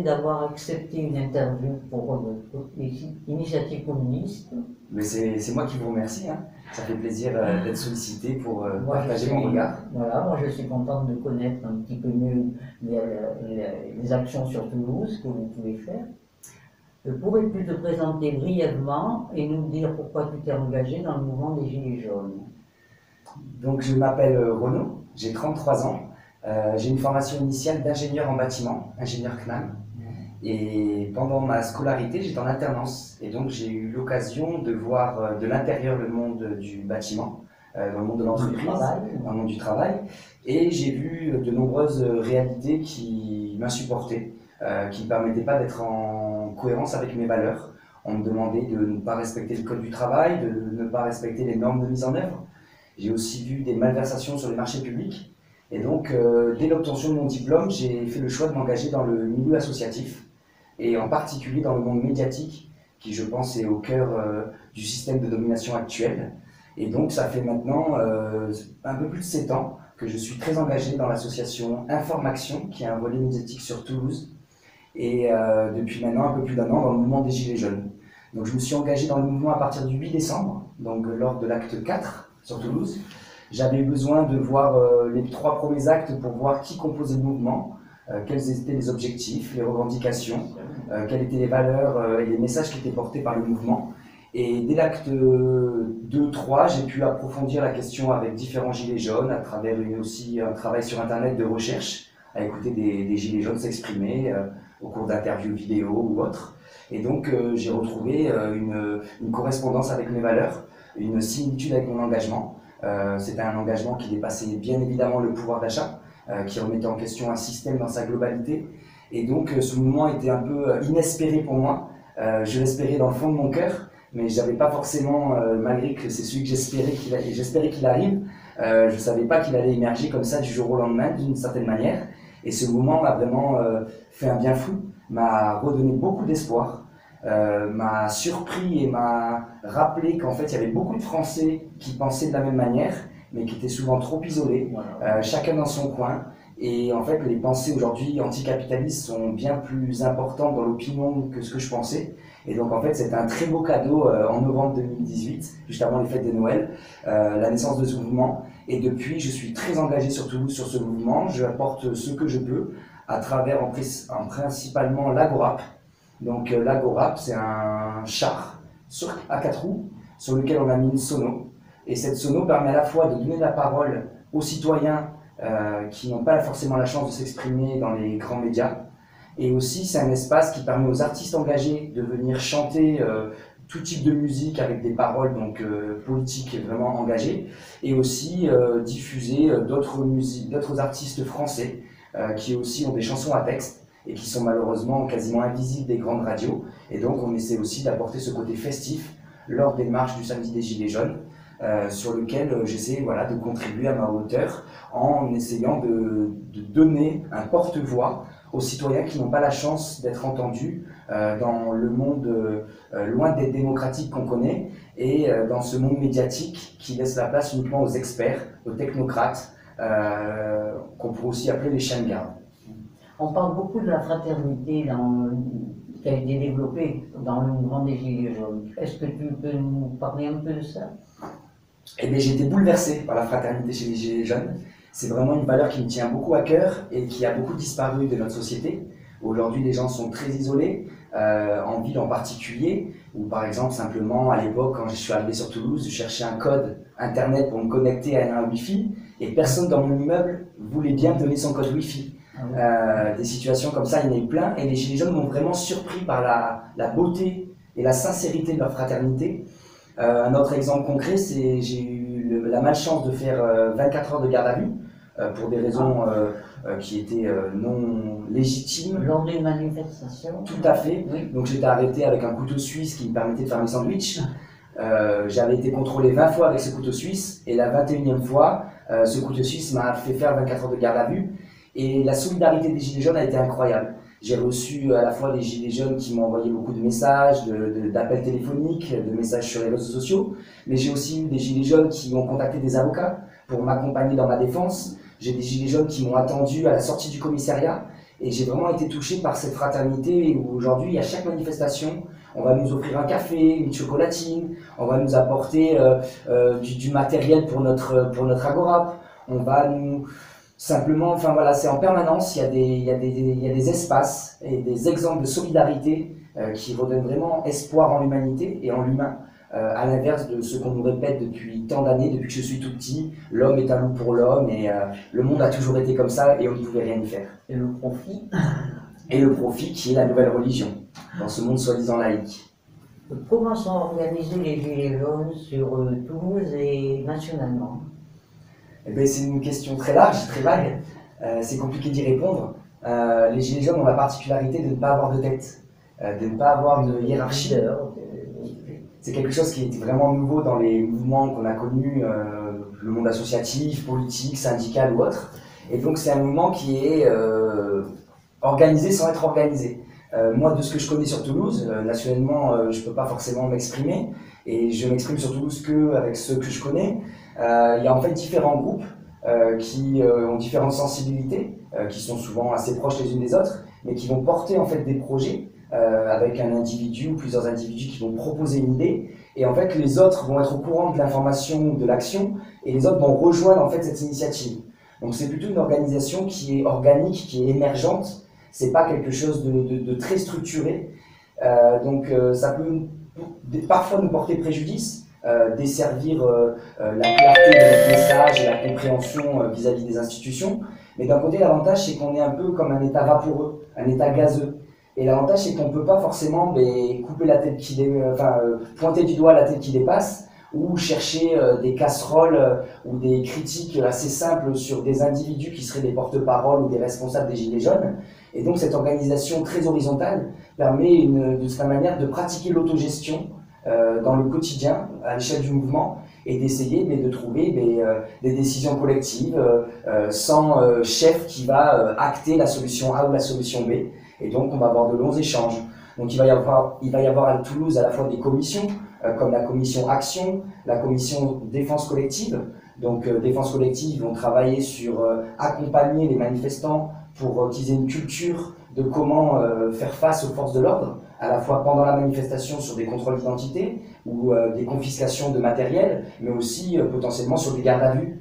d'avoir accepté une interview pour l'initiative communiste. Mais c'est moi qui vous remercie, hein. Ça fait plaisir d'être sollicité pour partager mon regard. Voilà, moi je suis contente de connaître un petit peu mieux les actions sur Toulouse que vous pouvez faire. Pourrais-tu te présenter brièvement et nous dire pourquoi tu t'es engagé dans le mouvement des Gilets jaunes? Donc je m'appelle Renaud, j'ai 33 ans, j'ai une formation initiale d'ingénieur en bâtiment, ingénieur CNAM. Et pendant ma scolarité, j'étais en alternance et donc j'ai eu l'occasion de voir de l'intérieur le monde du bâtiment, dans le monde de l'entreprise, dans le monde du travail. Et j'ai vu de nombreuses réalités qui m'insupportaient, qui ne me permettaient pas d'être en cohérence avec mes valeurs. On me demandait de ne pas respecter le code du travail, de ne pas respecter les normes de mise en œuvre. J'ai aussi vu des malversations sur les marchés publics. Et donc, dès l'obtention de mon diplôme, j'ai fait le choix de m'engager dans le milieu associatif, et en particulier dans le monde médiatique, qui je pense est au cœur du système de domination actuel. Et donc ça fait maintenant un peu plus de 7 ans que je suis très engagé dans l'association Informaction, qui est un volet médiatique sur Toulouse, et depuis maintenant un peu plus d'1 an dans le mouvement des Gilets jaunes. Donc je me suis engagé dans le mouvement à partir du 8 décembre, donc lors de l'acte 4 sur Toulouse. J'avais eu besoin de voir les 3 premiers actes pour voir qui composait le mouvement, quels étaient les objectifs, les revendications, quelles étaient les valeurs et les messages qui étaient portés par le mouvement. Et dès l'acte 2-3, j'ai pu approfondir la question avec différents gilets jaunes, à travers aussi un travail sur internet de recherche, à écouter des gilets jaunes s'exprimer au cours d'interviews vidéo ou autres. Et donc j'ai retrouvé une correspondance avec mes valeurs, une similitude avec mon engagement. C'était un engagement qui dépassait bien évidemment le pouvoir d'achat, qui remettait en question un système dans sa globalité. Et donc ce mouvement était un peu inespéré pour moi. Je l'espérais dans le fond de mon cœur, mais je n'avais pas forcément, malgré que c'est celui que j'espérais qu'il arrive, je ne savais pas qu'il allait émerger comme ça du jour au lendemain, d'une certaine manière. Et ce mouvement m'a vraiment fait un bien fou, m'a redonné beaucoup d'espoir, m'a surpris et m'a rappelé qu'en fait il y avait beaucoup de Français qui pensaient de la même manière, mais qui étaient souvent trop isolés, chacun dans son coin. Et en fait, les pensées aujourd'hui anticapitalistes sont bien plus importantes dans l'opinion que ce que je pensais. Et donc en fait, c'était un très beau cadeau en novembre 2018, juste avant les fêtes de Noël, la naissance de ce mouvement. Et depuis, je suis très engagé sur Toulouse sur ce mouvement. Je apporte ce que je peux à travers principalement l'Agorap. Donc l'Agorap, c'est un char à 4 roues sur lequel on a mis une sono. Et cette sono permet à la fois de donner la parole aux citoyens qui n'ont pas forcément la chance de s'exprimer dans les grands médias. Et aussi, c'est un espace qui permet aux artistes engagés de venir chanter tout type de musique avec des paroles donc politiques vraiment engagées, et aussi diffuser d'autres artistes français qui aussi ont des chansons à texte et qui sont malheureusement quasiment invisibles des grandes radios. Et donc, on essaie aussi d'apporter ce côté festif lors des marches du samedi des Gilets jaunes, sur lequel j'essaie de contribuer à ma hauteur en essayant de donner un porte-voix aux citoyens qui n'ont pas la chance d'être entendus dans le monde loin des démocratiques qu'on connaît, et dans ce monde médiatique qui laisse la place uniquement aux experts, aux technocrates, qu'on pourrait aussi appeler les chiens de garde. On parle beaucoup de la fraternité qui a été développée dans le mouvement des Gilets jaunes. Est-ce que tu peux nous parler un peu de ça? Eh bien, j'ai été bouleversé par la fraternité chez les Gilets jaunes. C'est vraiment une valeur qui me tient beaucoup à cœur et qui a beaucoup disparu de notre société. Aujourd'hui, les gens sont très isolés, en ville en particulier, ou par exemple, simplement, à l'époque, quand je suis arrivé sur Toulouse, je cherchais un code internet pour me connecter à un Wi-Fi, et personne dans mon immeuble voulait bien me donner son code Wi-Fi. Des situations comme ça, il y en a eu plein, et les Gilets jaunes m'ont vraiment surpris par la beauté et la sincérité de leur fraternité. Un autre exemple concret, c'est j'ai eu la malchance de faire 24 heures de garde à vue pour des raisons qui étaient non légitimes. Lors d'une manifestation? Tout à fait. Oui. Donc j'étais arrêté avec un couteau suisse qui me permettait de faire mes sandwichs. J'avais été contrôlé 20 fois avec ce couteau suisse, et la 21e fois, ce couteau suisse m'a fait faire 24 heures de garde à vue. Et la solidarité des Gilets jaunes a été incroyable. J'ai reçu à la fois des Gilets jaunes qui m'ont envoyé beaucoup de messages, d'appels téléphoniques, de messages sur les réseaux sociaux, mais j'ai aussi eu des Gilets jaunes qui ont contacté des avocats pour m'accompagner dans ma défense. J'ai des Gilets jaunes qui m'ont attendu à la sortie du commissariat Et j'ai vraiment été touché par cette fraternité où aujourd'hui, à chaque manifestation, on va nous offrir un café, une chocolatine, on va nous apporter du matériel pour notre agora. On va nous simplement, enfin voilà, c'est en permanence, il y a des espaces et des exemples de solidarité qui redonnent vraiment espoir en l'humanité et en l'humain. À l'inverse de ce qu'on nous répète depuis tant d'années, depuis que je suis tout petit, l'homme est un loup pour l'homme et le monde a toujours été comme ça et on ne pouvait rien y faire. Et le profit. Et le profit qui est la nouvelle religion, dans ce monde soi-disant laïque. Comment sont organisés les Gilets jaunes sur Toulouse et nationalement? Eh bien, c'est une question très large, très vague. C'est compliqué d'y répondre. Les Gilets jaunes ont la particularité de ne pas avoir de tête, de ne pas avoir de hiérarchie. C'est quelque chose qui est vraiment nouveau dans les mouvements qu'on a connus, le monde associatif, politique, syndical ou autre. Et donc c'est un mouvement qui est organisé sans être organisé. Moi, de ce que je connais sur Toulouse, nationalement, je ne peux pas forcément m'exprimer. Et je m'exprime sur Toulouse qu'avec ceux que je connais. Il y a en fait différents groupes qui ont différentes sensibilités, qui sont souvent assez proches les unes des autres, mais qui vont porter en fait des projets avec un individu ou plusieurs individus qui vont proposer une idée, et en fait les autres vont être au courant de l'information ou de l'action, et les autres vont rejoindre en fait cette initiative. Donc c'est plutôt une organisation qui est organique, qui est émergente, c'est pas quelque chose de très structuré, ça peut parfois nous porter préjudice, desservir la clarté de notre message et la compréhension vis-à-vis des institutions, mais d'un côté l'avantage c'est qu'on est un peu comme un état vaporeux, un état gazeux. Et l'avantage, c'est qu'on ne peut pas forcément couper la tête pointer du doigt la tête qui dépasse, ou chercher des casseroles ou des critiques assez simples sur des individus qui seraient des porte-paroles ou des responsables des Gilets jaunes. Et donc cette organisation très horizontale permet de cette manière de pratiquer l'autogestion dans le quotidien, à l'échelle du mouvement, et d'essayer de trouver des décisions collectives sans chef qui va acter la solution A ou la solution B. Et donc, on va avoir de longs échanges. Donc, il va y avoir à Toulouse à la fois des commissions, comme la commission Action, la commission Défense collective. Donc, Défense collective, ils vont travailler sur accompagner les manifestants pour qu'ils aient une culture de comment faire face aux forces de l'ordre, à la fois pendant la manifestation sur des contrôles d'identité ou des confiscations de matériel, mais aussi potentiellement sur des gardes à vue.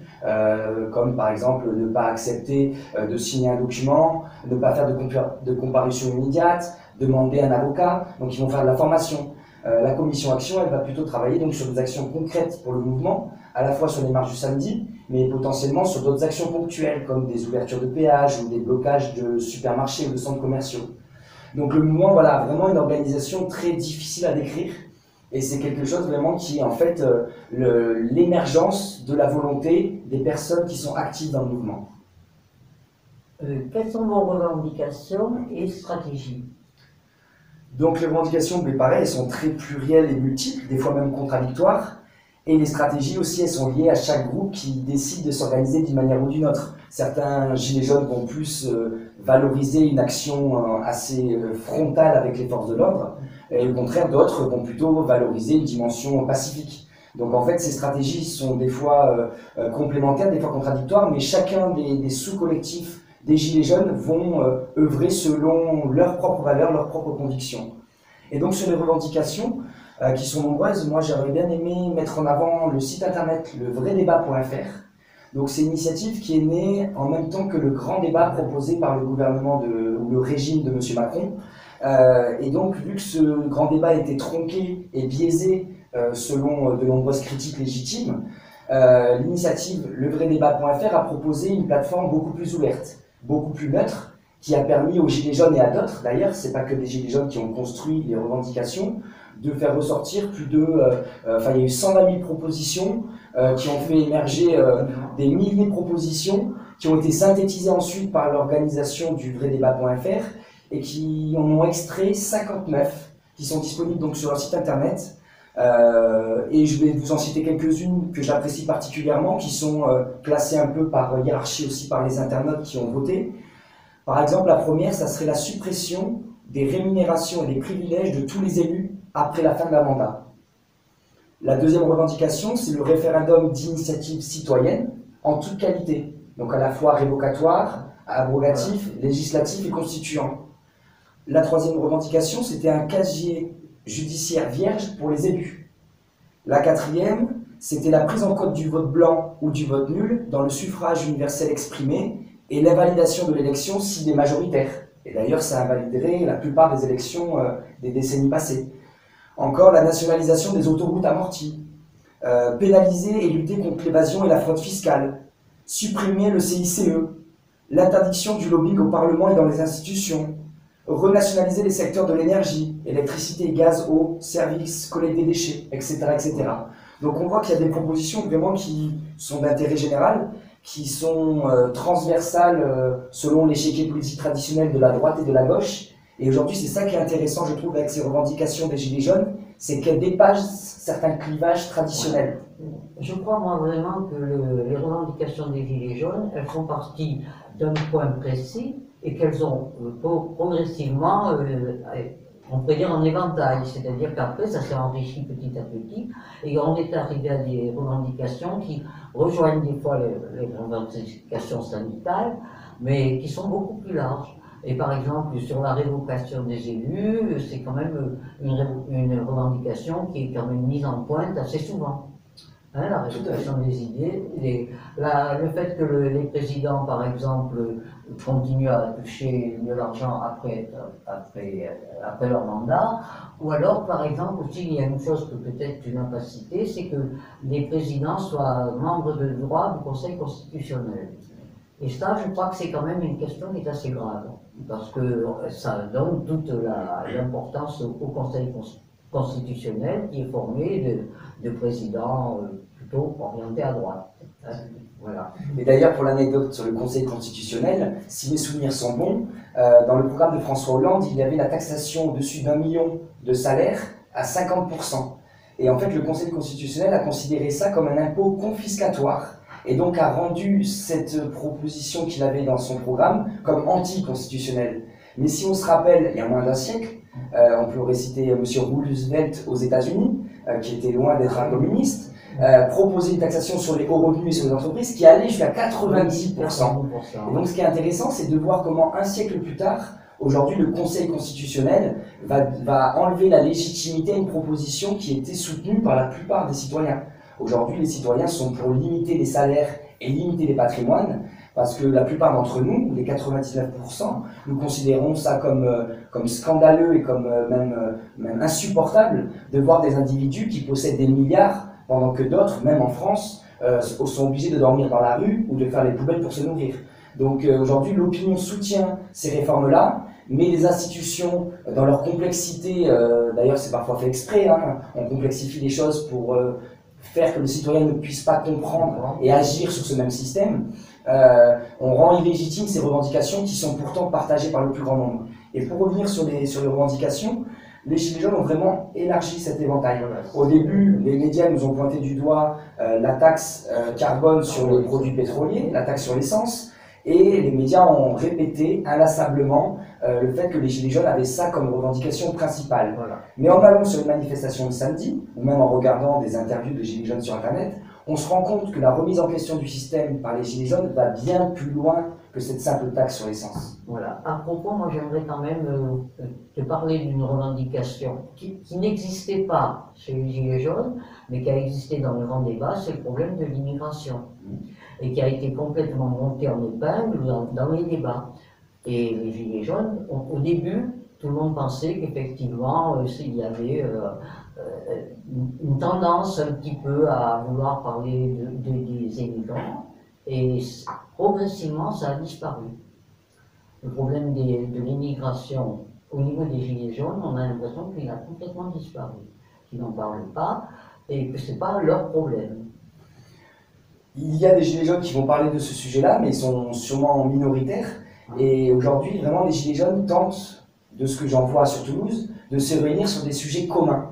Comme par exemple ne pas accepter de signer un document, ne pas faire de comparution immédiate, demander un avocat, donc ils vont faire de la formation. La commission action, elle va plutôt travailler donc sur des actions concrètes pour le mouvement, à la fois sur les marches du samedi, mais potentiellement sur d'autres actions ponctuelles, comme des ouvertures de péages ou des blocages de supermarchés ou de centres commerciaux. Donc le mouvement, voilà, a vraiment une organisation très difficile à décrire, et c'est quelque chose vraiment qui est en fait l'émergence de la volonté des personnes qui sont actives dans le mouvement. Quelles sont vos revendications et stratégies? Donc les revendications, mais pareil, elles sont très plurielles et multiples, des fois même contradictoires. Et les stratégies aussi, elles sont liées à chaque groupe qui décide de s'organiser d'une manière ou d'une autre. Certains gilets jaunes vont plus valoriser une action assez frontale avec les forces de l'ordre, et au contraire, d'autres vont plutôt valoriser une dimension pacifique. Donc en fait, ces stratégies sont des fois complémentaires, des fois contradictoires, mais chacun des sous-collectifs des gilets jaunes vont œuvrer selon leurs propres valeurs, leurs propres convictions. Et donc sur les revendications, qui sont nombreuses, moi j'aurais bien aimé mettre en avant le site internet levraidébat.fr. Donc c'est une initiative qui est née en même temps que le grand débat proposé par le gouvernement ou le régime de M. Macron. Et donc vu que ce grand débat a été tronqué et biaisé selon de nombreuses critiques légitimes, l'initiative levraidébat.fr a proposé une plateforme beaucoup plus ouverte, beaucoup plus neutre, qui a permis aux Gilets jaunes et à d'autres, d'ailleurs, c'est pas que des Gilets jaunes qui ont construit les revendications, de faire ressortir plus de... il y a eu 120 000 propositions qui ont fait émerger des milliers de propositions qui ont été synthétisées ensuite par l'organisation du vraidébat.fr et qui en ont extrait 59 qui sont disponibles donc sur leur site internet. Et je vais vous en citer quelques-unes que j'apprécie particulièrement, qui sont classées un peu par hiérarchie aussi par les internautes qui ont voté. Par exemple, la première, ça serait la suppression des rémunérations et des privilèges de tous les élus après la fin de la mandat. La deuxième revendication, c'est le référendum d'initiative citoyenne en toute qualité, donc à la fois révocatoire, abrogatif, législatif et constituant. La troisième revendication, c'était un casier judiciaire vierge pour les élus. La quatrième, c'était la prise en compte du vote blanc ou du vote nul dans le suffrage universel exprimé et la validation de l'élection s'il est majoritaire. Et d'ailleurs, ça invaliderait la plupart des élections des décennies passées. Encore, la nationalisation des autoroutes amorties. Pénaliser et lutter contre l'évasion et la fraude fiscale. Supprimer le CICE. L'interdiction du lobbying au Parlement et dans les institutions. Renationaliser les secteurs de l'énergie, électricité, gaz, eau, services, collecte des déchets, etc., etc. Donc on voit qu'il y a des propositions vraiment qui sont d'intérêt général, qui sont transversales selon l'échiquier politique traditionnel de la droite et de la gauche. Et aujourd'hui, c'est ça qui est intéressant, je trouve, avec ces revendications des Gilets jaunes, c'est qu'elles dépassent certains clivages traditionnels. Je crois, moi, vraiment que les revendications des Gilets jaunes, elles font partie d'un point précis et qu'elles ont progressivement, on pourrait dire, en éventail. C'est-à-dire qu'après, ça s'est enrichi petit à petit et on est arrivé à des revendications qui rejoignent des fois les revendications sanitaires, mais qui sont beaucoup plus larges. Et par exemple, sur la révocation des élus, c'est quand même une revendication qui est quand même mise en pointe assez souvent. Hein, la révocation des idées, le fait que les présidents, par exemple, continuent à toucher de l'argent après leur mandat, ou alors, par exemple, aussi, il y a une chose que peut-être tu n'as pas citée, c'est que les présidents soient membres de droit du Conseil constitutionnel. Et ça, je crois que c'est quand même une question qui est assez grave, parce que ça donne toute l'importance au Conseil constitutionnel qui est formé de présidents plutôt orientés à droite. Voilà. Et d'ailleurs, pour l'anecdote sur le Conseil constitutionnel, si mes souvenirs sont bons, dans le programme de François Hollande, il y avait la taxation au-dessus d'1 million de salaires à 50%. Et en fait, le Conseil constitutionnel a considéré ça comme un impôt confiscatoire, et donc a rendu cette proposition qu'il avait dans son programme comme anticonstitutionnelle. Mais si on se rappelle, il y a moins d'un siècle, on peut réciter M. Roosevelt aux États-Unis, qui était loin d'être un communiste, proposer une taxation sur les hauts revenus et sur les entreprises qui allait jusqu'à 90%. Et donc ce qui est intéressant, c'est de voir comment un siècle plus tard, aujourd'hui le Conseil constitutionnel va enlever la légitimité à une proposition qui était soutenue par la plupart des citoyens. Aujourd'hui, les citoyens sont pour limiter les salaires et limiter les patrimoines, parce que la plupart d'entre nous, les 99%, nous considérons ça comme scandaleux et comme même insupportable de voir des individus qui possèdent des milliards, pendant que d'autres, même en France, sont obligés de dormir dans la rue ou de faire les poubelles pour se nourrir. Donc aujourd'hui, l'opinion soutient ces réformes-là, mais les institutions, dans leur complexité, d'ailleurs c'est parfois fait exprès, hein, on complexifie les choses pour faire que le citoyen ne puisse pas comprendre et agir sur ce même système, on rend illégitime ces revendications qui sont pourtant partagées par le plus grand nombre. Et pour revenir sur les revendications, les Gilets jaunes ont vraiment élargi cet éventail. Au début, les médias nous ont pointé du doigt la taxe carbone sur les produits pétroliers, la taxe sur l'essence, et les médias ont répété inlassablement le fait que les Gilets jaunes avaient ça comme revendication principale. Voilà. Mais en allant sur une manifestation de samedi, ou même en regardant des interviews de Gilets jaunes sur Internet, on se rend compte que la remise en question du système par les Gilets jaunes va bien plus loin que cette simple taxe sur l'essence. Voilà. À propos, moi j'aimerais quand même te parler d'une revendication qui n'existait pas chez les Gilets jaunes, mais qui a existé dans le grand débat, c'est le problème de l'immigration. Et qui a été complètement monté en épingle dans les débats. Et les Gilets jaunes, au début, tout le monde pensait qu'effectivement, il y avait une tendance un petit peu à vouloir parler des immigrants, et progressivement, ça a disparu. Le problème de l'immigration au niveau des Gilets jaunes, on a l'impression qu'il a complètement disparu, qu'ils n'en parlent pas, et que ce n'est pas leur problème. Il y a des Gilets jaunes qui vont parler de ce sujet-là, mais ils sont sûrement minoritaires. Et aujourd'hui, vraiment, les Gilets jaunes tentent, de ce que j'en vois sur Toulouse, de se réunir sur des sujets communs.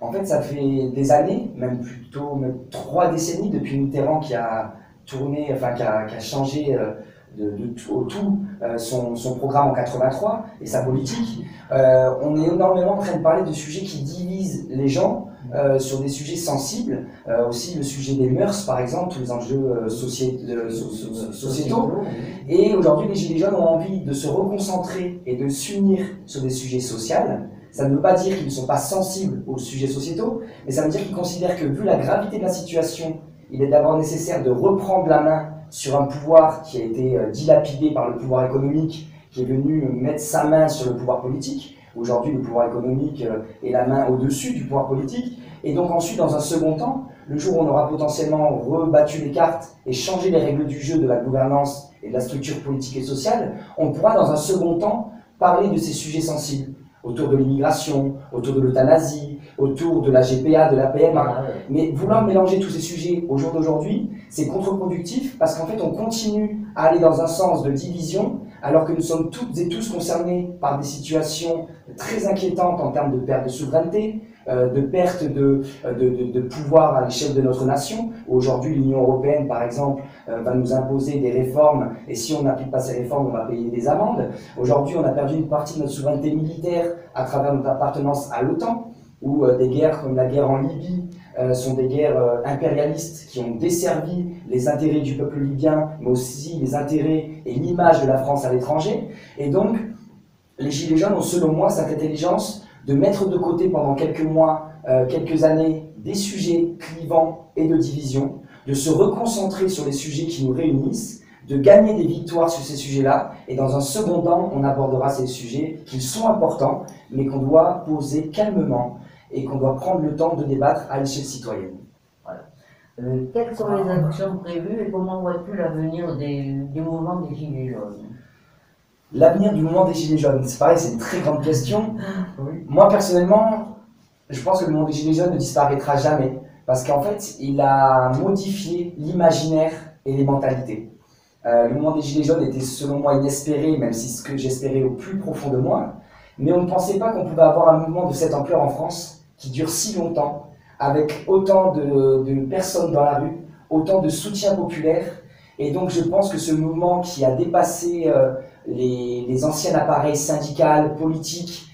En fait, ça fait des années, même plutôt 3 décennies, depuis Mitterrand qui a tourné, enfin qui a changé au tout son programme en 83 et sa politique. On est énormément en train de parler de sujets qui divisent les gens, sur des sujets sensibles, aussi le sujet des mœurs par exemple, tous les enjeux sociétaux. Et aujourd'hui les Gilets jaunes ont envie de se reconcentrer et de s'unir sur des sujets sociaux. Ça ne veut pas dire qu'ils ne sont pas sensibles aux sujets sociétaux, mais ça veut dire qu'ils considèrent que vu la gravité de la situation, il est d'abord nécessaire de reprendre la main sur un pouvoir qui a été dilapidé par le pouvoir économique, qui est venu mettre sa main sur le pouvoir politique. Aujourd'hui, le pouvoir économique est la main au-dessus du pouvoir politique. Et donc ensuite, dans un second temps, le jour où on aura potentiellement rebattu les cartes et changé les règles du jeu de la gouvernance et de la structure politique et sociale, on pourra dans un second temps parler de ces sujets sensibles, autour de l'immigration, autour de l'euthanasie, autour de la GPA, de la PMA. Mais vouloir mélanger tous ces sujets au jour d'aujourd'hui, c'est contre-productif parce qu'en fait, on continue à aller dans un sens de division alors que nous sommes toutes et tous concernés par des situations très inquiétantes en termes de perte de souveraineté, de perte de pouvoir à l'échelle de notre nation. Aujourd'hui, l'Union européenne, par exemple, va nous imposer des réformes, et si on n'applique pas ces réformes, on va payer des amendes. Aujourd'hui, on a perdu une partie de notre souveraineté militaire à travers notre appartenance à l'OTAN, où des guerres comme la guerre en Libye sont des guerres impérialistes qui ont desservi les intérêts du peuple libyen, mais aussi les intérêts et l'image de la France à l'étranger. Et donc, les Gilets jaunes ont, selon moi, cette intelligence de mettre de côté pendant quelques mois, quelques années, des sujets clivants et de division, de se reconcentrer sur les sujets qui nous réunissent, de gagner des victoires sur ces sujets-là, et dans un second temps, on abordera ces sujets qui sont importants, mais qu'on doit poser calmement et qu'on doit prendre le temps de débattre à l'échelle citoyenne. Voilà. Quelles sont les actions prévues et comment vois-tu l'avenir du mouvement des Gilets jaunes? L'avenir du mouvement des Gilets jaunes, c'est pareil, c'est une très grande question. Oui. Moi, personnellement, je pense que le mouvement des Gilets jaunes ne disparaîtra jamais, parce qu'en fait, il a modifié l'imaginaire et les mentalités. Le mouvement des Gilets jaunes était, selon moi, inespéré, même si ce que j'espérais au plus profond de moi, mais on ne pensait pas qu'on pouvait avoir un mouvement de cette ampleur en France, qui dure si longtemps, avec autant de personnes dans la rue, autant de soutien populaire. Et donc je pense que ce mouvement qui a dépassé les anciens appareils syndicaux, politiques,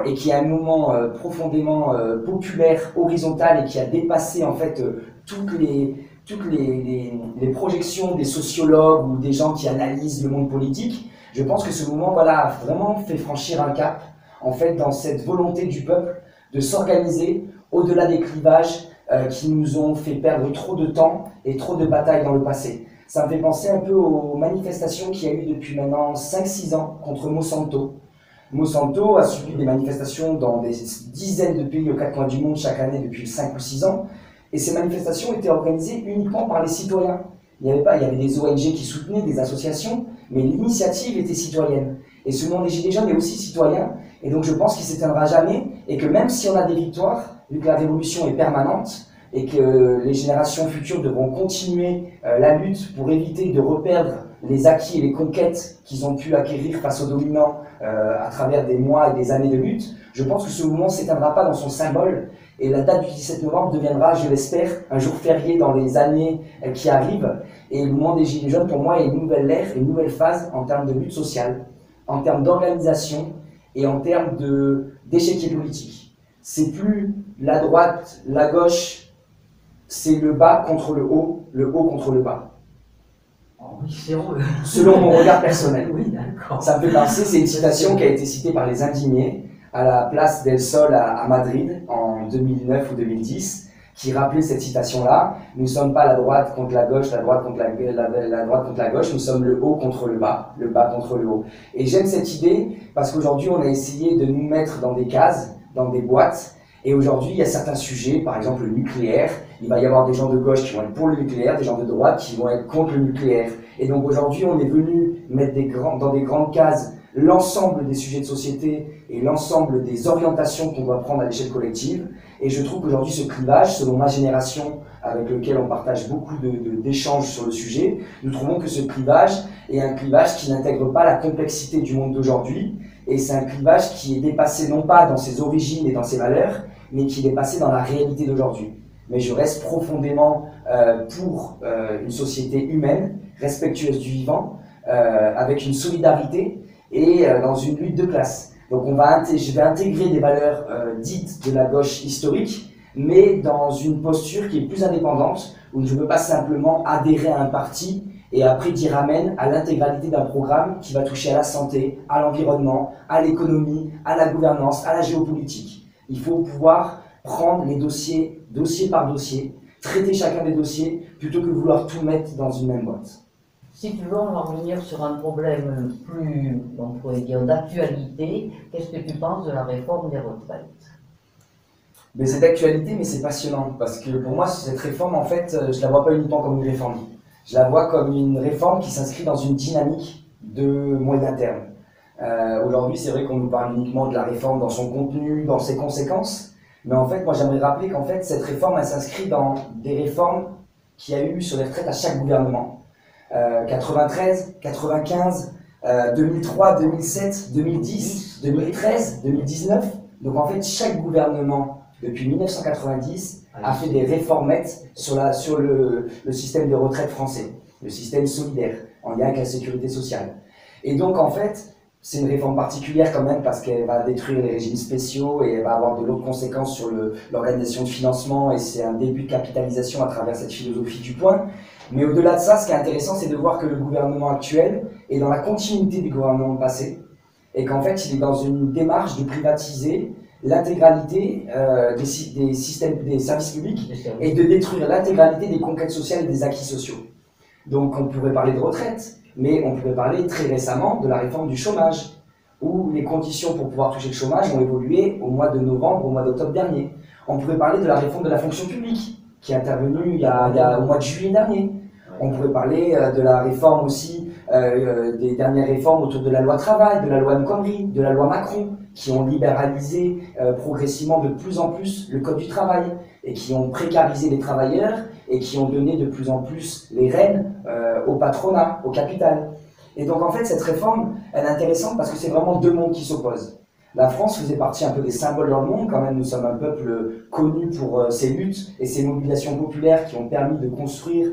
et qui est un mouvement profondément populaire, horizontal, et qui a dépassé en fait toutes les projections des sociologues ou des gens qui analysent le monde politique. Je pense que ce mouvement a vraiment fait franchir un cap, en fait, dans cette volonté du peuple de s'organiser au-delà des clivages qui nous ont fait perdre trop de temps et trop de batailles dans le passé. Ça me fait penser un peu aux manifestations qu'il y a eu depuis maintenant 5-6 ans contre Monsanto. Monsanto a subi des manifestations dans des dizaines de pays aux 4 coins du monde chaque année depuis 5 ou 6 ans. Et ces manifestations étaient organisées uniquement par les citoyens. Il y avait des ONG qui soutenaient, des associations, mais l'initiative était citoyenne. Et ce mouvement des Gilets jaunes est aussi citoyen, et donc je pense qu'il ne s'éteindra jamais, et que même si on a des victoires, vu que la révolution est permanente, et que les générations futures devront continuer la lutte pour éviter de reperdre les acquis et les conquêtes qu'ils ont pu acquérir face aux dominants à travers des mois et des années de lutte, je pense que ce mouvement ne s'éteindra pas dans son symbole, et la date du 17 novembre deviendra, je l'espère, un jour férié dans les années qui arrivent, et le mouvement des Gilets jaunes, pour moi, est une nouvelle ère, une nouvelle phase en termes de lutte sociale, en termes d'organisation et en termes d'échiquier politique. C'est plus la droite, la gauche, c'est le bas contre le haut contre le bas. Oh, oui, c'est heureux. Selon mon regard personnel. Oui, d'accord. Ça me fait penser, c'est une citation qui a été citée par les Indignés à la place del Sol à Madrid en 2009 ou 2010, qui rappelait cette citation-là. Nous ne sommes pas la droite contre la gauche, la droite contre la droite contre la gauche, nous sommes le haut contre le bas contre le haut. Et j'aime cette idée parce qu'aujourd'hui, on a essayé de nous mettre dans des cases, dans des boîtes, et aujourd'hui, il y a certains sujets, par exemple le nucléaire, il va y avoir des gens de gauche qui vont être pour le nucléaire, des gens de droite qui vont être contre le nucléaire. Et donc aujourd'hui, on est venu mettre dans des grandes cases l'ensemble des sujets de société et l'ensemble des orientations qu'on doit prendre à l'échelle collective. Et je trouve qu'aujourd'hui, ce clivage, selon ma génération, avec lequel on partage beaucoup d'échanges sur le sujet, nous trouvons que ce clivage est un clivage qui n'intègre pas la complexité du monde d'aujourd'hui, et c'est un clivage qui est dépassé non pas dans ses origines et dans ses valeurs, mais qui est dépassé dans la réalité d'aujourd'hui. Mais je reste profondément pour une société humaine, respectueuse du vivant, avec une solidarité et dans une lutte de classe. Donc je vais intégrer des valeurs dites de la gauche historique, mais dans une posture qui est plus indépendante, où je ne veux pas simplement adhérer à un parti et après dire amen à l'intégralité d'un programme qui va toucher à la santé, à l'environnement, à l'économie, à la gouvernance, à la géopolitique. Il faut pouvoir prendre les dossiers, dossier par dossier, traiter chacun des dossiers, plutôt que de vouloir tout mettre dans une même boîte. Si tu veux, on va revenir sur un problème plus, on pourrait dire, d'actualité. Qu'est-ce que tu penses de la réforme des retraites? Mais c'est d'actualité, mais c'est passionnant, parce que pour moi, cette réforme, en fait, je la vois pas uniquement comme une réforme. Je la vois comme une réforme qui s'inscrit dans une dynamique de moyen terme. Aujourd'hui, c'est vrai qu'on nous parle uniquement de la réforme dans son contenu, dans ses conséquences, mais en fait, moi, j'aimerais rappeler qu'en fait, cette réforme, elle s'inscrit dans des réformes qu'il y a eu sur les retraites à chaque gouvernement. 93, 95, 2003, 2007, 2010, 2013, 2019. Donc en fait, chaque gouvernement, depuis 1990, a fait des réformettes sur le système de retraite français, le système solidaire, en lien avec la sécurité sociale. Et donc en fait, c'est une réforme particulière quand même parce qu'elle va détruire les régimes spéciaux et elle va avoir de lourdes conséquences sur l'organisation de financement, et c'est un début de capitalisation à travers cette philosophie du point. Mais au-delà de ça, ce qui est intéressant, c'est de voir que le gouvernement actuel est dans la continuité du gouvernement passé et qu'en fait, il est dans une démarche de privatiser l'intégralité des systèmes, des services publics et de détruire l'intégralité des conquêtes sociales et des acquis sociaux. Donc on pourrait parler de retraite, mais on pourrait parler très récemment de la réforme du chômage, où les conditions pour pouvoir toucher le chômage ont évolué au mois de novembre, au mois d'octobre dernier. On pourrait parler de la réforme de la fonction publique, qui est intervenue au mois de juillet dernier. On pourrait parler de la réforme aussi, des dernières réformes autour de la loi travail, de la loi El Khomri, de la loi Macron, qui ont libéralisé progressivement de plus en plus le code du travail et qui ont précarisé les travailleurs et qui ont donné de plus en plus les rênes au patronat, au capital. Et donc en fait cette réforme, elle est intéressante parce que c'est vraiment deux mondes qui s'opposent. La France faisait partie un peu des symboles dans le monde, quand même nous sommes un peuple connu pour ses luttes et ses mobilisations populaires qui ont permis de construire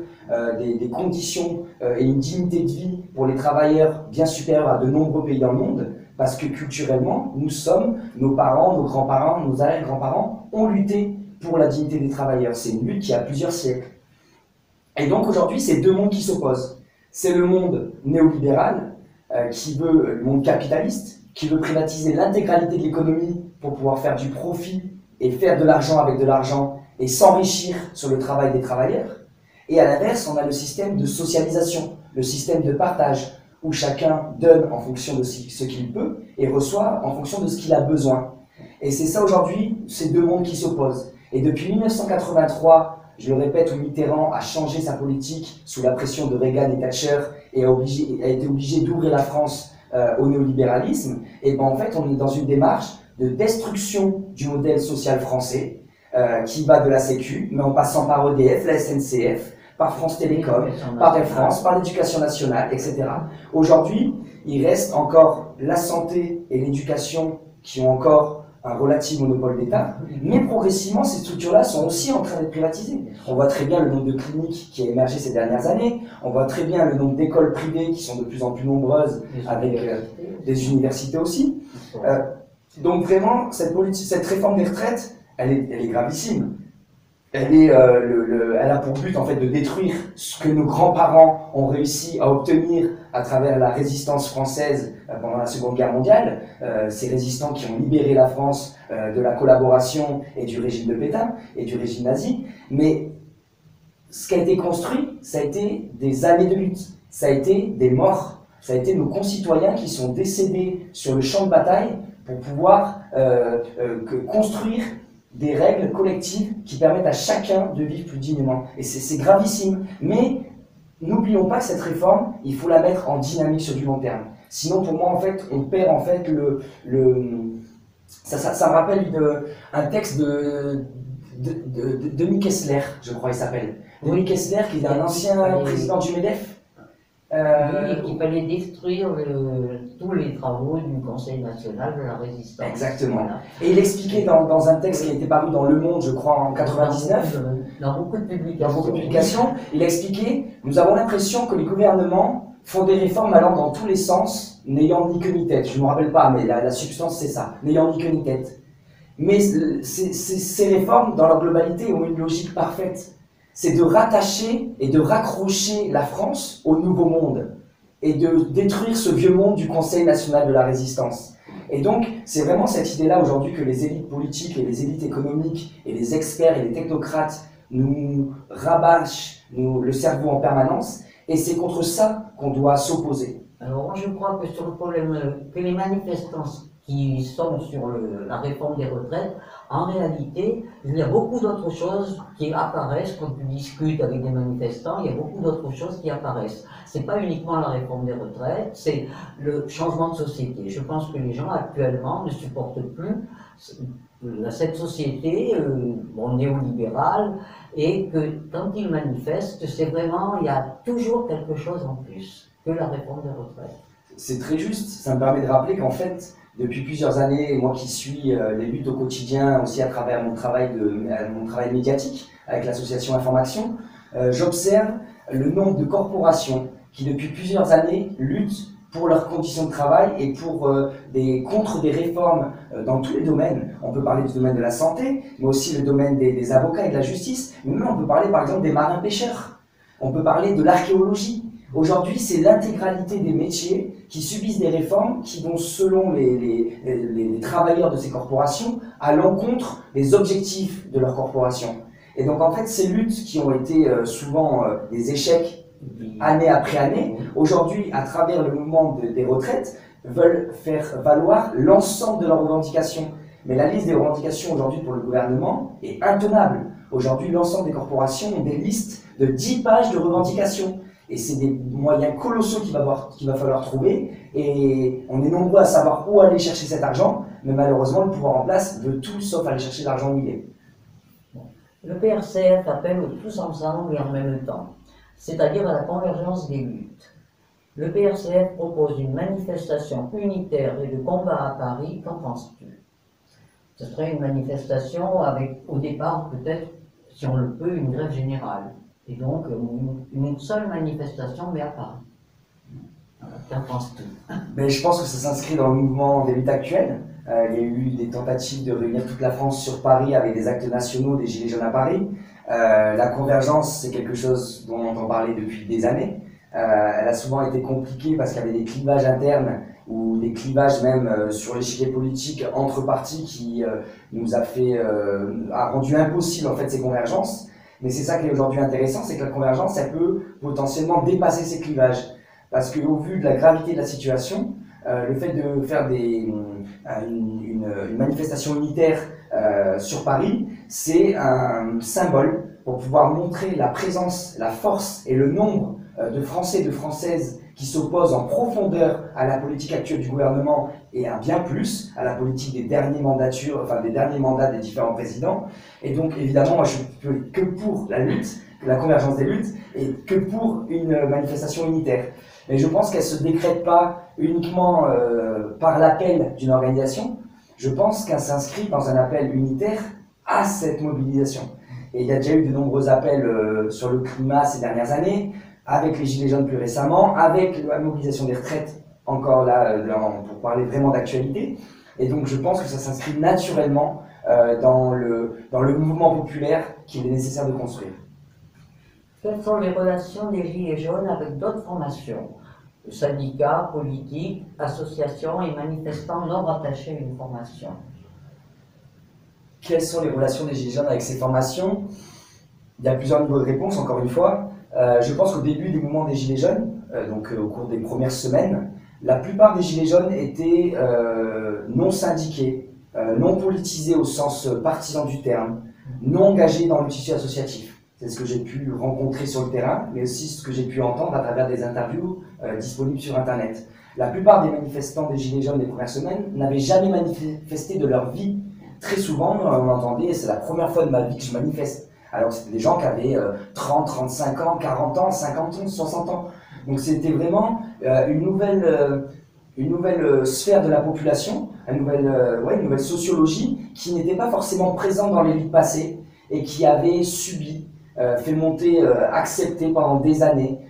des conditions et une dignité de vie pour les travailleurs bien supérieures à de nombreux pays dans le monde, parce que culturellement, nos parents, nos grands-parents, nos arrière-grands-parents ont lutté pour la dignité des travailleurs. C'est une lutte qui a plusieurs siècles. Et donc aujourd'hui, c'est deux mondes qui s'opposent. C'est le monde néolibéral, le monde capitaliste, qui veut privatiser l'intégralité de l'économie pour pouvoir faire du profit et faire de l'argent avec de l'argent et s'enrichir sur le travail des travailleurs. Et à l'inverse, on a le système de socialisation, le système de partage, où chacun donne en fonction de ce qu'il peut et reçoit en fonction de ce qu'il a besoin. Et c'est ça aujourd'hui, ces deux mondes qui s'opposent. Et depuis 1983, je le répète, où Mitterrand a changé sa politique sous la pression de Reagan et Thatcher et a été obligé d'ouvrir la France au néolibéralisme, et ben en fait on est dans une démarche de destruction du modèle social français qui va de la Sécu, mais en passant par EDF, la SNCF, par France Télécom, par Air France, par l'Éducation nationale, etc. Aujourd'hui, il reste encore la santé et l'éducation qui ont encore un relatif monopole d'État, mais progressivement, ces structures-là sont aussi en train d'être privatisées. On voit très bien le nombre de cliniques qui a émergé ces dernières années, on voit très bien le nombre d'écoles privées qui sont de plus en plus nombreuses, avec des universités aussi. Donc vraiment, cette réforme des retraites, elle est gravissime. Elle a pour but en fait de détruire ce que nos grands-parents ont réussi à obtenir à travers la résistance française pendant la Seconde Guerre mondiale, ces résistants qui ont libéré la France de la collaboration et du régime de Pétain et du régime nazi. Mais ce qui a été construit, ça a été des années de lutte, ça a été des morts, ça a été nos concitoyens qui sont décédés sur le champ de bataille pour pouvoir construire des règles collectives qui permettent à chacun de vivre plus dignement. Et c'est gravissime. Mais n'oublions pas que cette réforme, il faut la mettre en dynamique sur du long terme. Sinon, pour moi, en fait, on perd en fait ça me rappelle un texte de Denis Kessler, je crois il s'appelle. Denis Kessler, qui est un ancien président du MEDEF. Oui, qu'il fallait détruire tous les travaux du Conseil national de la résistance. Exactement. Voilà. Et il expliquait dans un texte qui a été paru dans Le Monde, je crois, en 99, dans beaucoup de publications, il a expliqué « Nous avons l'impression que les gouvernements font des réformes allant dans tous les sens, n'ayant ni queue ni tête. » Je ne me rappelle pas, mais la substance c'est ça, n'ayant ni queue ni tête. Mais ces réformes, dans leur globalité, ont une logique parfaite. C'est de rattacher et de raccrocher la France au nouveau monde et de détruire ce vieux monde du Conseil national de la résistance. Et donc, c'est vraiment cette idée-là aujourd'hui que les élites politiques et les élites économiques et les experts et les technocrates nous rabâchent le cerveau en permanence, et c'est contre ça qu'on doit s'opposer. Alors moi je crois que sur le problème que les manifestants qui sont sur la réforme des retraites, en réalité, il y a beaucoup d'autres choses qui apparaissent quand tu discutes avec des manifestants, il y a beaucoup d'autres choses qui apparaissent. C'est pas uniquement la réforme des retraites, c'est le changement de société. Je pense que les gens actuellement ne supportent plus cette société néolibérale, et que quand ils manifestent, c'est vraiment, il y a toujours quelque chose en plus que la réforme des retraites. C'est très juste, ça me permet de rappeler qu'en fait, depuis plusieurs années, moi qui suis les luttes au quotidien, aussi à travers mon travail médiatique avec l'association Information, j'observe le nombre de corporations qui depuis plusieurs années luttent pour leurs conditions de travail et contre des réformes dans tous les domaines. On peut parler du domaine de la santé, mais aussi le domaine des avocats et de la justice, mais même on peut parler par exemple des marins-pêcheurs, on peut parler de l'archéologie. Aujourd'hui, c'est l'intégralité des métiers qui subissent des réformes qui vont, selon les travailleurs de ces corporations, à l'encontre des objectifs de leur corporation. Et donc en fait, ces luttes qui ont été souvent des échecs année après année, aujourd'hui, à travers le mouvement des retraites, veulent faire valoir l'ensemble de leurs revendications. Mais la liste des revendications aujourd'hui pour le gouvernement est intenable. Aujourd'hui, l'ensemble des corporations ont des listes de 10 pages de revendications. Et c'est des moyens colossaux qu'il va falloir trouver. Et on est nombreux à savoir où aller chercher cet argent, mais malheureusement, le pouvoir en place veut tout sauf aller chercher l'argent où il est. Le PRCF appelle tous ensemble et en même temps, c'est-à-dire à la convergence des luttes. Le PRCF propose une manifestation unitaire et de combat à Paris. Qu'en penses-tu? Ce serait une manifestation avec, au départ, peut-être, si on le peut, une grève générale. Et donc, une seule manifestation, mais à Paris. Qu'en penses-tu? Mais je pense que ça s'inscrit dans le mouvement des luttes actuelles. Il y a eu des tentatives de réunir toute la France sur Paris avec des actes nationaux des Gilets jaunes à Paris. La convergence, c'est quelque chose dont on entend parler depuis des années. Elle a souvent été compliquée parce qu'il y avait des clivages internes ou des clivages même sur l'échiquier politique entre partis qui a rendu impossible en fait ces convergences. Mais c'est ça qui est aujourd'hui intéressant, c'est que la convergence, elle peut potentiellement dépasser ces clivages. Parce qu'au vu de la gravité de la situation, le fait de faire une manifestation unitaire sur Paris, c'est un symbole pour pouvoir montrer la présence, la force et le nombre de Français et de Françaises qui s'opposent en profondeur à la politique actuelle du gouvernement et à bien plus à la politique des derniers mandats des différents présidents. Et donc évidemment, moi je peux que pour la lutte, la convergence des luttes, et que pour une manifestation unitaire. Mais je pense qu'elle ne se décrète pas uniquement par l'appel d'une organisation, je pense qu'elle s'inscrit dans un appel unitaire à cette mobilisation. Et il y a déjà eu de nombreux appels sur le climat ces dernières années, avec les Gilets jaunes plus récemment, avec la mobilisation des retraites, encore là, pour parler vraiment d'actualité. Et donc je pense que ça s'inscrit naturellement dans le mouvement populaire qu'il est nécessaire de construire. Quelles sont les relations des Gilets jaunes avec d'autres formations, syndicats, politiques, associations et manifestants non rattachés à une formation? Quelles sont les relations des Gilets jaunes avec ces formations? Il y a plusieurs niveaux de réponse, encore une fois. Je pense qu'au début du mouvement des Gilets jaunes, donc au cours des premières semaines, la plupart des Gilets jaunes étaient non syndiqués, non politisés au sens partisan du terme, non engagés dans le tissu associatif. C'est ce que j'ai pu rencontrer sur le terrain, mais aussi ce que j'ai pu entendre à travers des interviews disponibles sur Internet. La plupart des manifestants des Gilets jaunes des premières semaines n'avaient jamais manifesté de leur vie. Très souvent, on entendait « c'est la première fois de ma vie que je manifeste ». Alors c'était des gens qui avaient 30, 35 ans, 40 ans, 50 ans, 60 ans. Donc c'était vraiment une nouvelle sphère de la population, une nouvelle sociologie qui n'était pas forcément présente dans les luttes passées et qui avait subi, fait monter, accepté pendant des années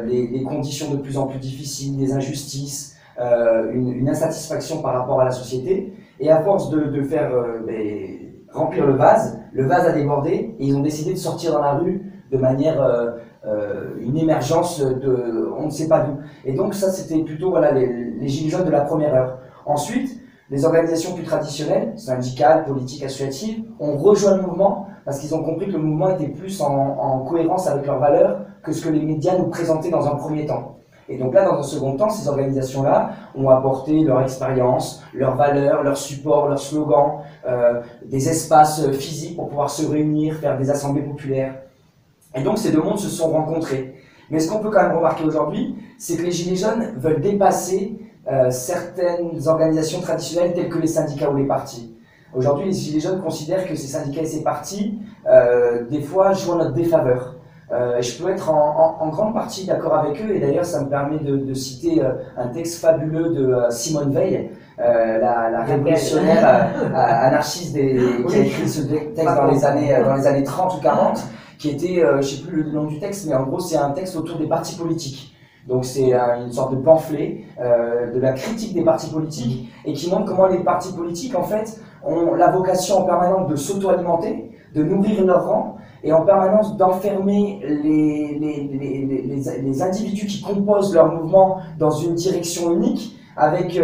les conditions de plus en plus difficiles, des injustices, une insatisfaction par rapport à la société. Et à force de faire remplir le vase a débordé et ils ont décidé de sortir dans la rue de manière, une émergence de, on ne sait pas d'où. Et donc ça, c'était plutôt voilà, les gilets jaunes de la première heure. Ensuite, les organisations plus traditionnelles, syndicales, politiques, associatives, ont rejoint le mouvement parce qu'ils ont compris que le mouvement était plus en cohérence avec leurs valeurs que ce que les médias nous présentaient dans un premier temps. Et donc là, dans un second temps, ces organisations-là ont apporté leur expérience, leurs valeurs, leur support, leurs slogans, des espaces physiques pour pouvoir se réunir, faire des assemblées populaires. Et donc ces deux mondes se sont rencontrés. Mais ce qu'on peut quand même remarquer aujourd'hui, c'est que les Gilets jaunes veulent dépasser certaines organisations traditionnelles telles que les syndicats ou les partis. Aujourd'hui, les Gilets jaunes considèrent que ces syndicats et ces partis, des fois, jouent en notre défaveur. Je peux être en grande partie d'accord avec eux, et d'ailleurs ça me permet de citer un texte fabuleux de Simone Veil, la révolutionnaire anarchiste qui a écrit ce texte dans les années 30 ou 40, qui était, je ne sais plus le nom du texte, mais en gros c'est un texte autour des partis politiques. Donc c'est une sorte de pamphlet de la critique des partis politiques, et qui montre comment les partis politiques en fait ont la vocation en permanence de s'auto-alimenter, de nourrir leur rang, et en permanence d'enfermer les individus qui composent leur mouvement dans une direction unique, avec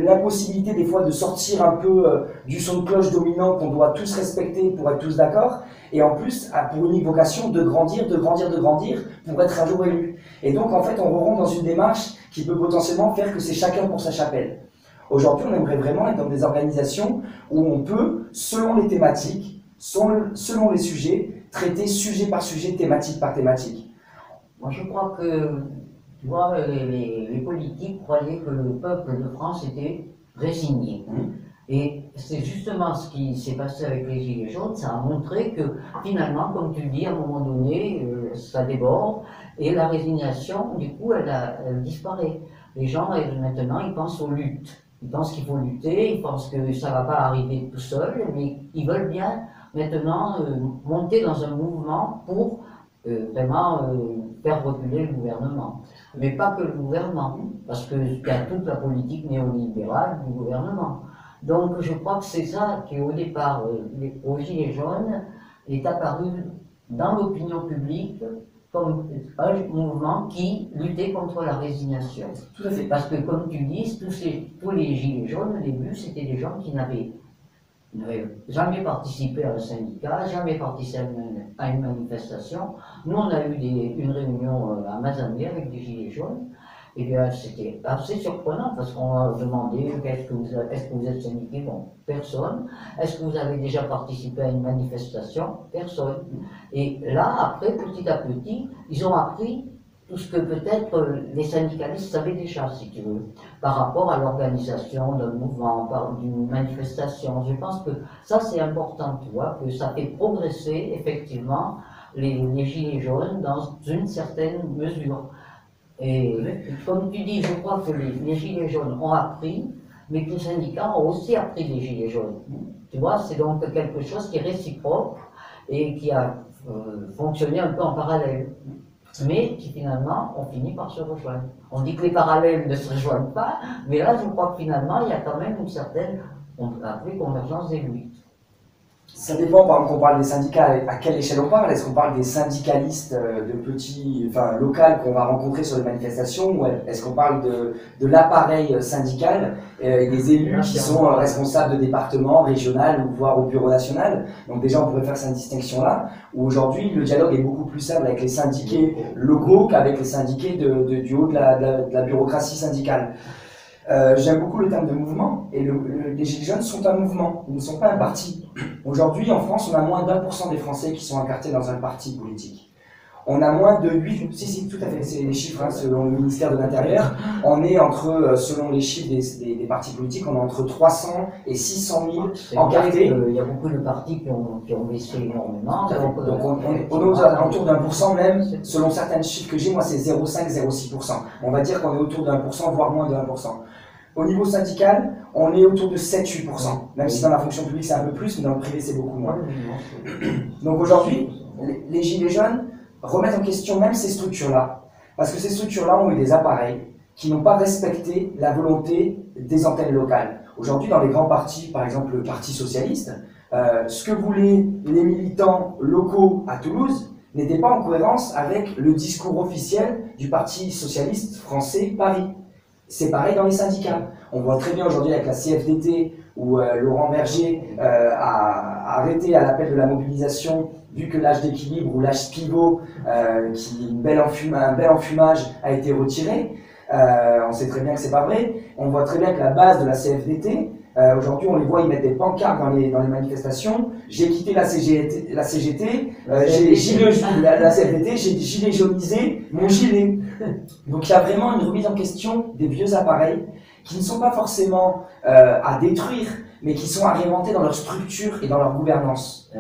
l'impossibilité des fois de sortir un peu du son de cloche dominant qu'on doit tous respecter pour être tous d'accord, et en plus pour unique vocation de grandir pour être un jour élu. Et donc en fait on rentre dans une démarche qui peut potentiellement faire que c'est chacun pour sa chapelle. Aujourd'hui on aimerait vraiment être dans des organisations où on peut, selon les thématiques, selon les sujets, traiter sujet par sujet, thématique par thématique. Moi je crois que, tu vois, les politiques croyaient que le peuple de France était résigné. Et c'est justement ce qui s'est passé avec les Gilets jaunes, ça a montré que finalement, comme tu dis, à un moment donné, ça déborde, et la résignation, du coup, elle disparaît. Les gens, maintenant, ils pensent aux luttes. Ils pensent qu'il faut lutter, ils pensent que ça ne va pas arriver tout seul, mais ils veulent bien maintenant monter dans un mouvement pour vraiment faire reculer le gouvernement. Mais pas que le gouvernement, parce qu'il y a toute la politique néolibérale du gouvernement. Donc je crois que c'est ça qui au départ, aux Gilets jaunes, est apparu dans l'opinion publique comme un mouvement qui luttait contre la résignation. Tout à fait. Parce que comme tu dis, tous les Gilets jaunes, au début, c'était des gens qui n'avaient jamais participé à un syndicat, jamais participé à une manifestation. Nous, on a eu une réunion à Mazamet avec des Gilets jaunes. Et bien, c'était assez surprenant parce qu'on a demandé est-ce que vous êtes syndiqué? Bon, personne. Est-ce que vous avez déjà participé à une manifestation? Personne. Et là, après, petit à petit, ils ont appris tout ce que peut-être les syndicalistes savaient déjà, si tu veux, par rapport à l'organisation d'un mouvement, d'une manifestation. Je pense que ça, c'est important, tu vois, que ça fait progresser, effectivement, les Gilets jaunes dans une certaine mesure. Et comme tu dis, je crois que les Gilets jaunes ont appris, mais que les syndicats ont aussi appris les Gilets jaunes. Tu vois, c'est donc quelque chose qui est réciproque et qui a fonctionné un peu en parallèle, mais qui finalement ont fini par se rejoindre. On dit que les parallèles ne se rejoignent pas, mais là je crois que finalement il y a quand même une certaine, on peut appeler convergence des luttes. Ça dépend, par exemple, qu'on parle des syndicats, à quelle échelle on parle? Est-ce qu'on parle des syndicalistes de petits, locaux qu'on va rencontrer sur les manifestations, ou est-ce qu'on parle de l'appareil syndical et des élus qui sont responsables de départements, régional ou voire au bureau national? Donc déjà, on pourrait faire cette distinction-là, où aujourd'hui, le dialogue est beaucoup plus simple avec les syndiqués locaux qu'avec les syndiqués du haut de la bureaucratie syndicale. J'aime beaucoup le terme de mouvement, et les Gilets jaunes sont un mouvement, ils ne sont pas un parti. Aujourd'hui, en France, on a moins d'1% des Français qui sont incartés dans un parti politique. On a moins de 8, si, tout à fait, c'est les chiffres, hein, selon le ministère de l'Intérieur. On est entre, selon les chiffres des partis politiques, on est entre 300 et 600 000 encartés. Il y a beaucoup de partis qui ont baissé énormément. Donc on est autour d'1%, même, selon certains chiffres que j'ai, moi c'est 0,5-0,6%. On va dire qu'on est autour d'1%, voire moins de 1%. Au niveau syndical, on est autour de 7-8%, même si dans la fonction publique c'est un peu plus, mais dans le privé c'est beaucoup moins. Donc aujourd'hui, les Gilets jaunes remettent en question même ces structures-là, parce que ces structures-là ont eu des appareils qui n'ont pas respecté la volonté des antennes locales. Aujourd'hui, dans les grands partis, par exemple le Parti socialiste, ce que voulaient les militants locaux à Toulouse n'était pas en cohérence avec le discours officiel du Parti socialiste français Paris. C'est pareil dans les syndicats. On voit très bien aujourd'hui avec la CFDT où Laurent Berger a arrêté à l'appel de la mobilisation, vu que l'âge d'équilibre ou l'âge pivot, un bel enfumage, a été retiré. On sait très bien que c'est pas vrai. On voit très bien que la base de la CFDT, aujourd'hui on les voit, ils mettent des pancartes dans les manifestations. J'ai quitté la CGT, la CFDT, j'ai gilet jaunisé mon gilet. Donc il y a vraiment une remise en question des vieux appareils qui ne sont pas forcément à détruire, mais qui sont à réinventer dans leur structure et dans leur gouvernance.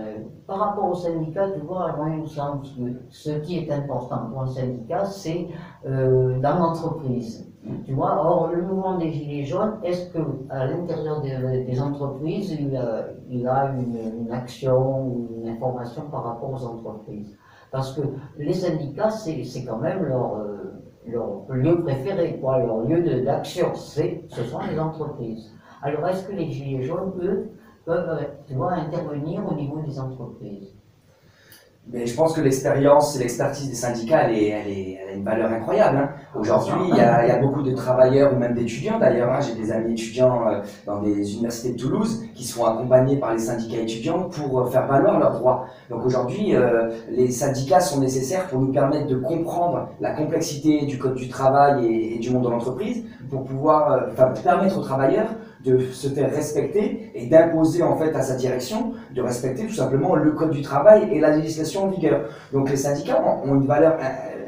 Par rapport au syndicat, tu vois, moi, il me semble que ce qui est important pour un syndicat, c'est dans l'entreprise. Tu vois, or, le mouvement des Gilets jaunes, est-ce qu'à l'intérieur des entreprises, il a une action ou une information par rapport aux entreprises? Parce que les syndicats, c'est quand même leur lieu préféré, quoi, leur lieu d'action, ce sont les entreprises. Alors, est-ce que les Gilets jaunes, eux, peuvent, tu vois, intervenir au niveau des entreprises? Mais je pense que l'expérience et l'expertise des syndicats, elle a une valeur incroyable. Hein. Aujourd'hui, il y a beaucoup de travailleurs ou même d'étudiants d'ailleurs. Hein. J'ai des amis étudiants dans des universités de Toulouse qui sont accompagnés par les syndicats étudiants pour faire valoir leurs droits. Donc aujourd'hui, les syndicats sont nécessaires pour nous permettre de comprendre la complexité du code du travail et du monde de l'entreprise, pour pouvoir permettre aux travailleurs de se faire respecter et d'imposer en fait à sa direction de respecter tout simplement le code du travail et la législation en vigueur. Donc les syndicats ont une valeur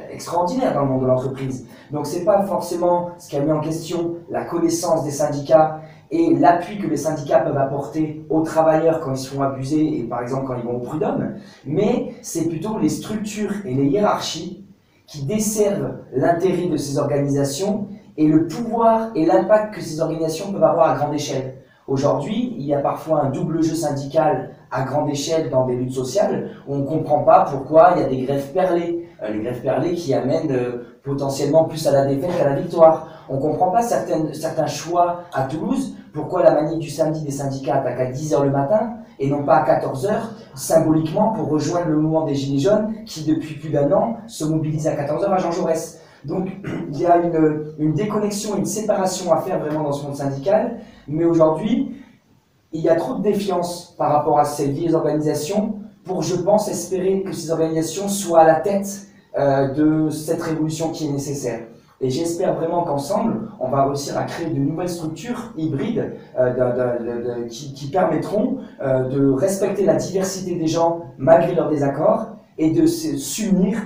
extraordinaire dans le monde de l'entreprise. Donc c'est pas forcément ce qui a mis en question la connaissance des syndicats et l'appui que les syndicats peuvent apporter aux travailleurs quand ils se font abuser et par exemple quand ils vont au prud'homme, mais c'est plutôt les structures et les hiérarchies qui desservent l'intérêt de ces organisations et le pouvoir et l'impact que ces organisations peuvent avoir à grande échelle. Aujourd'hui, il y a parfois un double jeu syndical à grande échelle dans des luttes sociales où on ne comprend pas pourquoi il y a des grèves perlées. Les grèves perlées qui amènent potentiellement plus à la défaite qu'à la victoire. On ne comprend pas certains choix à Toulouse, pourquoi la manif du samedi des syndicats attaque à 10h le matin et non pas à 14h, symboliquement pour rejoindre le mouvement des Gilets jaunes qui depuis plus d'1 an se mobilise à 14h à Jean Jaurès. Donc il y a une déconnexion, une séparation à faire vraiment dans ce monde syndical, mais aujourd'hui il y a trop de défiance par rapport à ces vieilles organisations pour, je pense, espérer que ces organisations soient à la tête de cette révolution qui est nécessaire. Et j'espère vraiment qu'ensemble, on va réussir à créer de nouvelles structures hybrides qui permettront de respecter la diversité des gens malgré leurs désaccords et de s'unir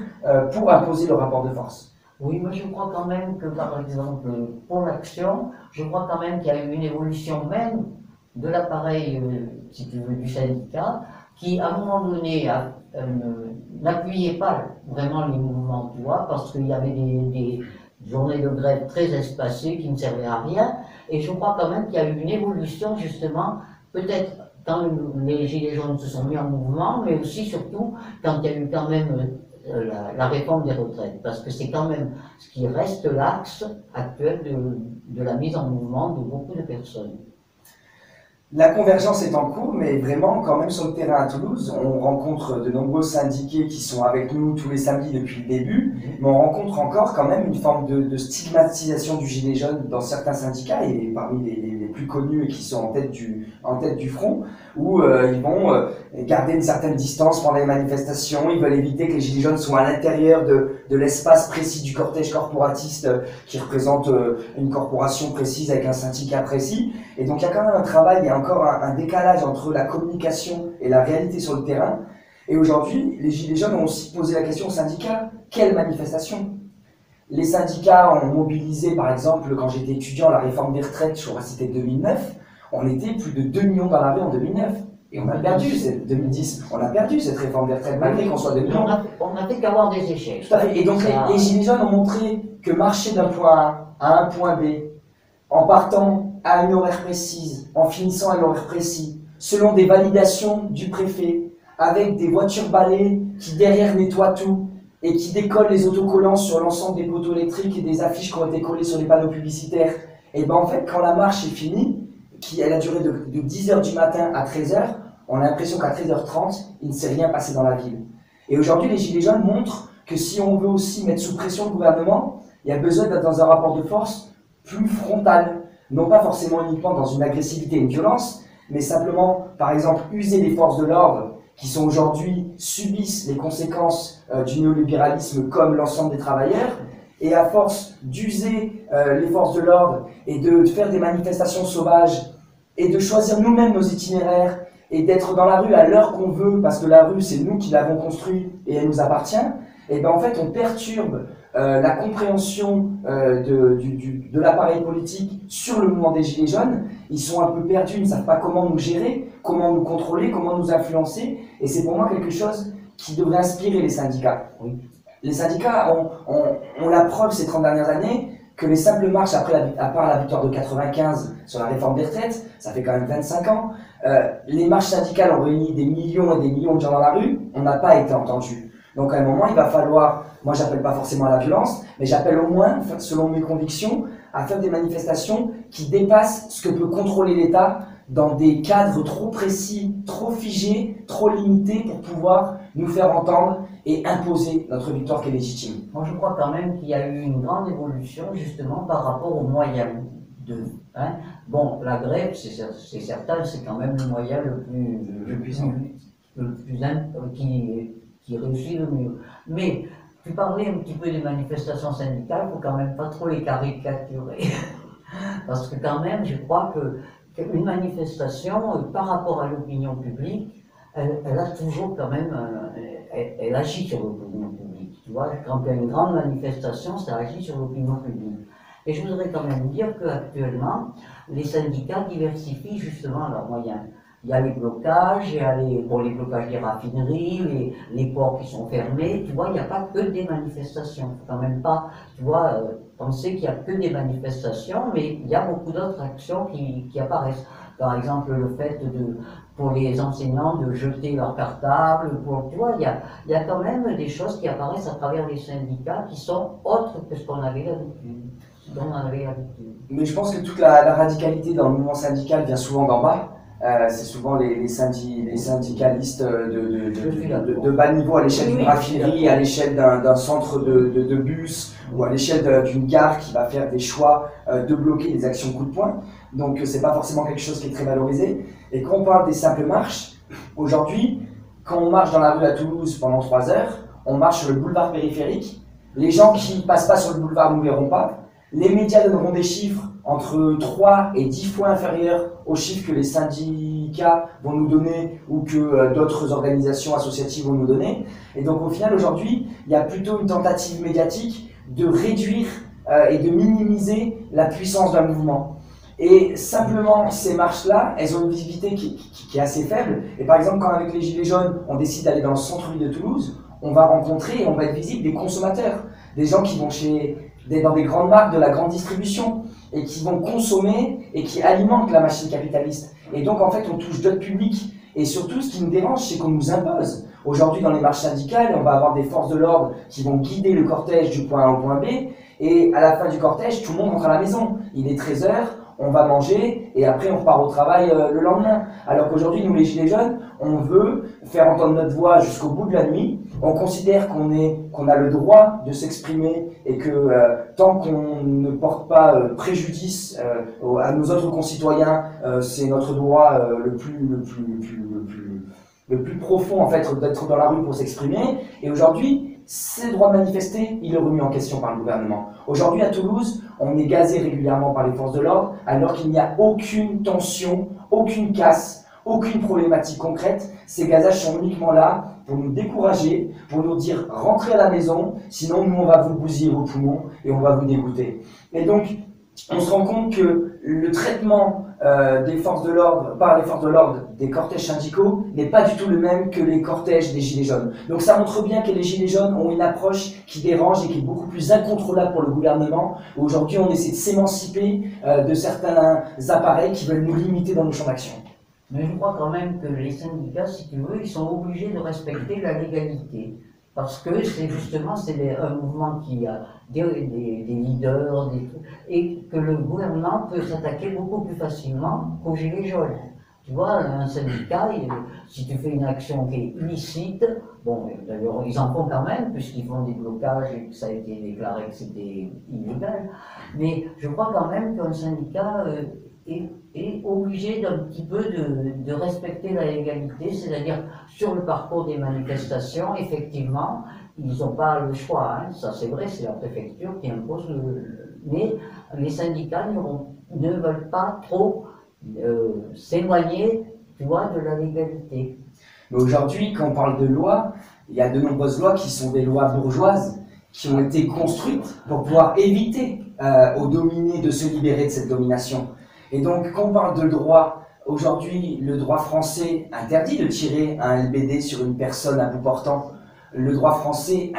pour imposer le rapport de force. Oui, moi je crois quand même que, par exemple, pour l'action, je crois quand même qu'il y a eu une évolution même de l'appareil, si tu veux, du syndicat, qui à un moment donné n'appuyait pas vraiment les mouvements, tu vois, parce qu'il y avait des journées de grève très espacées qui ne servaient à rien, et je crois quand même qu'il y a eu une évolution justement, peut-être quand les Gilets jaunes se sont mis en mouvement, mais aussi surtout quand il y a eu quand même la réforme des retraites, parce que c'est quand même ce qui reste l'axe actuel de la mise en mouvement de beaucoup de personnes. La convergence est en cours, mais vraiment, quand même sur le terrain à Toulouse, on rencontre de nombreux syndiqués qui sont avec nous tous les samedis depuis le début, mais on rencontre encore quand même une forme de stigmatisation du gilet jaune dans certains syndicats, et parmi les plus connus et qui sont en tête du front, où ils vont garder une certaine distance pendant les manifestations, ils veulent éviter que les gilets jaunes soient à l'intérieur de l'espace précis du cortège corporatiste qui représente une corporation précise avec un syndicat précis. Et donc il y a quand même un travail, il y a encore un décalage entre la communication et la réalité sur le terrain. Et aujourd'hui, les Gilets jaunes ont aussi posé la question aux syndicats, quelle manifestation? Les syndicats ont mobilisé, par exemple, quand j'étais étudiant, la réforme des retraites, je crois que c'était 2009, on était plus de 2 millions dans la rue en 2009. Et on a perdu, 2010, on a perdu cette réforme des retraites, malgré qu'on soit 2 millions. On n'a fait qu'avoir des échecs. Tout à fait. Et donc les Gilets jaunes ont montré que marcher d'un point A à un point B, en partant à une horaire précise, en finissant à une horaire précis, selon des validations du préfet, avec des voitures balais qui derrière nettoient tout et qui décollent les autocollants sur l'ensemble des poteaux électriques et des affiches qui ont été collées sur les panneaux publicitaires. Et ben en fait, quand la marche est finie, elle a duré de 10h du matin à 13h. On a l'impression qu'à 13h30, il ne s'est rien passé dans la ville. Et aujourd'hui, les Gilets jaunes montrent que si on veut aussi mettre sous pression le gouvernement, il y a besoin d'être dans un rapport de force plus frontal. Non pas forcément uniquement dans une agressivité et une violence, mais simplement, par exemple, user les forces de l'ordre qui sont aujourd'hui, subissent les conséquences du néolibéralisme comme l'ensemble des travailleurs, et à force d'user les forces de l'ordre et de faire des manifestations sauvages et de choisir nous-mêmes nos itinéraires et d'être dans la rue à l'heure qu'on veut, parce que la rue c'est nous qui l'avons construite et elle nous appartient, et bien en fait on perturbe la compréhension de l'appareil politique sur le mouvement des Gilets jaunes. Ils sont un peu perdus, ils ne savent pas comment nous gérer, comment nous contrôler, comment nous influencer, et c'est pour moi quelque chose qui devrait inspirer les syndicats. Oui. Les syndicats ont la preuve ces 30 dernières années que les simples marches, à part la victoire de 95 sur la réforme des retraites, ça fait quand même 25 ans, les marches syndicales ont réuni des millions et des millions de gens dans la rue, on n'a pas été entendus. Donc à un moment, il va falloir, moi j'appelle pas forcément à la violence, mais j'appelle au moins, selon mes convictions, à faire des manifestations qui dépassent ce que peut contrôler l'État dans des cadres trop précis, trop figés, trop limités pour pouvoir nous faire entendre et imposer notre victoire qui est légitime. Moi, je crois quand même qu'il y a eu une grande évolution, justement, par rapport aux moyens. Bon, la grève, c'est certain, c'est quand même le moyen qui réussit le mieux. Mais, tu parlais un petit peu des manifestations syndicales, il ne faut quand même pas trop les caricaturer. Parce que quand même, je crois qu'une manifestation, par rapport à l'opinion publique, elle a toujours quand même, elle agit sur l'opinion publique. Tu vois, quand il y a une grande manifestation, ça agit sur l'opinion publique. Et je voudrais quand même dire qu'actuellement, les syndicats diversifient justement leurs moyens. Il y a les blocages, il y a les blocages des raffineries, les ports qui sont fermés. Tu vois, il n'y a pas que des manifestations. Il ne faut quand même pas, tu vois, penser qu'il n'y a que des manifestations, mais il y a beaucoup d'autres actions qui apparaissent. Par exemple, le fait pour les enseignants de jeter leur cartable, tu vois, il y a quand même des choses qui apparaissent à travers les syndicats qui sont autres que ce qu'on avait l'habitude. Mais je pense que toute la radicalité dans le mouvement syndical vient souvent d'en bas. C'est souvent les syndicalistes de bas niveau à l'échelle d'une raffinerie, à l'échelle d'un centre de bus ou à l'échelle d'une gare qui va faire des choix de bloquer les actions coup de poing. Donc c'est pas forcément quelque chose qui est très valorisé. Et quand on parle des simples marches, aujourd'hui, quand on marche dans la rue à Toulouse pendant 3 heures, on marche sur le boulevard périphérique. Les gens qui passent pas sur le boulevard ne nous verront pas. Les médias donneront des chiffres entre 3 et 10 fois inférieurs aux chiffres que les syndicats vont nous donner ou que d'autres organisations associatives vont nous donner. Et donc au final aujourd'hui, il y a plutôt une tentative médiatique de réduire et de minimiser la puissance d'un mouvement. Et simplement, ces marches-là, elles ont une visibilité qui est assez faible. Et par exemple, quand avec les Gilets jaunes, on décide d'aller dans le centre-ville de Toulouse, on va rencontrer et on va être visible des consommateurs, des gens qui vont dans des grandes marques de la grande distribution et qui vont consommer et qui alimentent la machine capitaliste. Et donc en fait on touche d'autres publics. Et surtout ce qui nous dérange, c'est qu'on nous impose. Aujourd'hui dans les marches syndicales, on va avoir des forces de l'ordre qui vont guider le cortège du point A au point B, et à la fin du cortège, tout le monde rentre à la maison. Il est 13h, on va manger et après on repart au travail le lendemain. Alors qu'aujourd'hui, nous les Gilets jaunes, on veut faire entendre notre voix jusqu'au bout de la nuit. On considère qu'on a le droit de s'exprimer et que tant qu'on ne porte pas préjudice à nos autres concitoyens, c'est notre droit le plus profond en fait d'être dans la rue pour s'exprimer. Et aujourd'hui, ces droits de manifester, il est remis en question par le gouvernement. Aujourd'hui, à Toulouse, on est gazé régulièrement par les forces de l'ordre, alors qu'il n'y a aucune tension, aucune casse, aucune problématique concrète. Ces gazages sont uniquement là pour nous décourager, pour nous dire rentrez à la maison, sinon nous on va vous bousiller vos poumons et on va vous dégoûter. Et donc, on se rend compte que le traitement des forces de l'ordre, par les forces de l'ordre des cortèges syndicaux n'est pas du tout le même que les cortèges des Gilets jaunes. Donc ça montre bien que les Gilets jaunes ont une approche qui dérange et qui est beaucoup plus incontrôlable pour le gouvernement. Aujourd'hui, on essaie de s'émanciper de certains appareils qui veulent nous limiter dans nos champs d'action. Mais je crois quand même que les syndicats, si tu veux, ils sont obligés de respecter la légalité. Parce que c'est justement un mouvement qui a des leaders, et que le gouvernement peut s'attaquer beaucoup plus facilement qu'aux gilets jaunes. Tu vois, un syndicat, si tu fais une action qui est illicite, bon, d'ailleurs, ils en font quand même, puisqu'ils font des blocages et que ça a été déclaré que c'était illégal, mais je crois quand même qu'un syndicat est obligé d'un petit peu de respecter la légalité, c'est-à-dire sur le parcours des manifestations, effectivement, ils n'ont pas le choix, hein, ça c'est vrai, c'est la préfecture qui impose mais les syndicats ne veulent pas trop s'éloigner, tu vois, de la légalité. Mais aujourd'hui, quand on parle de loi, il y a de nombreuses lois qui sont des lois bourgeoises, qui ont été construites pour pouvoir éviter aux dominés de se libérer de cette domination. Et donc, quand on parle de droit, aujourd'hui, le droit français interdit de tirer un LBD sur une personne à bout portant. Le droit français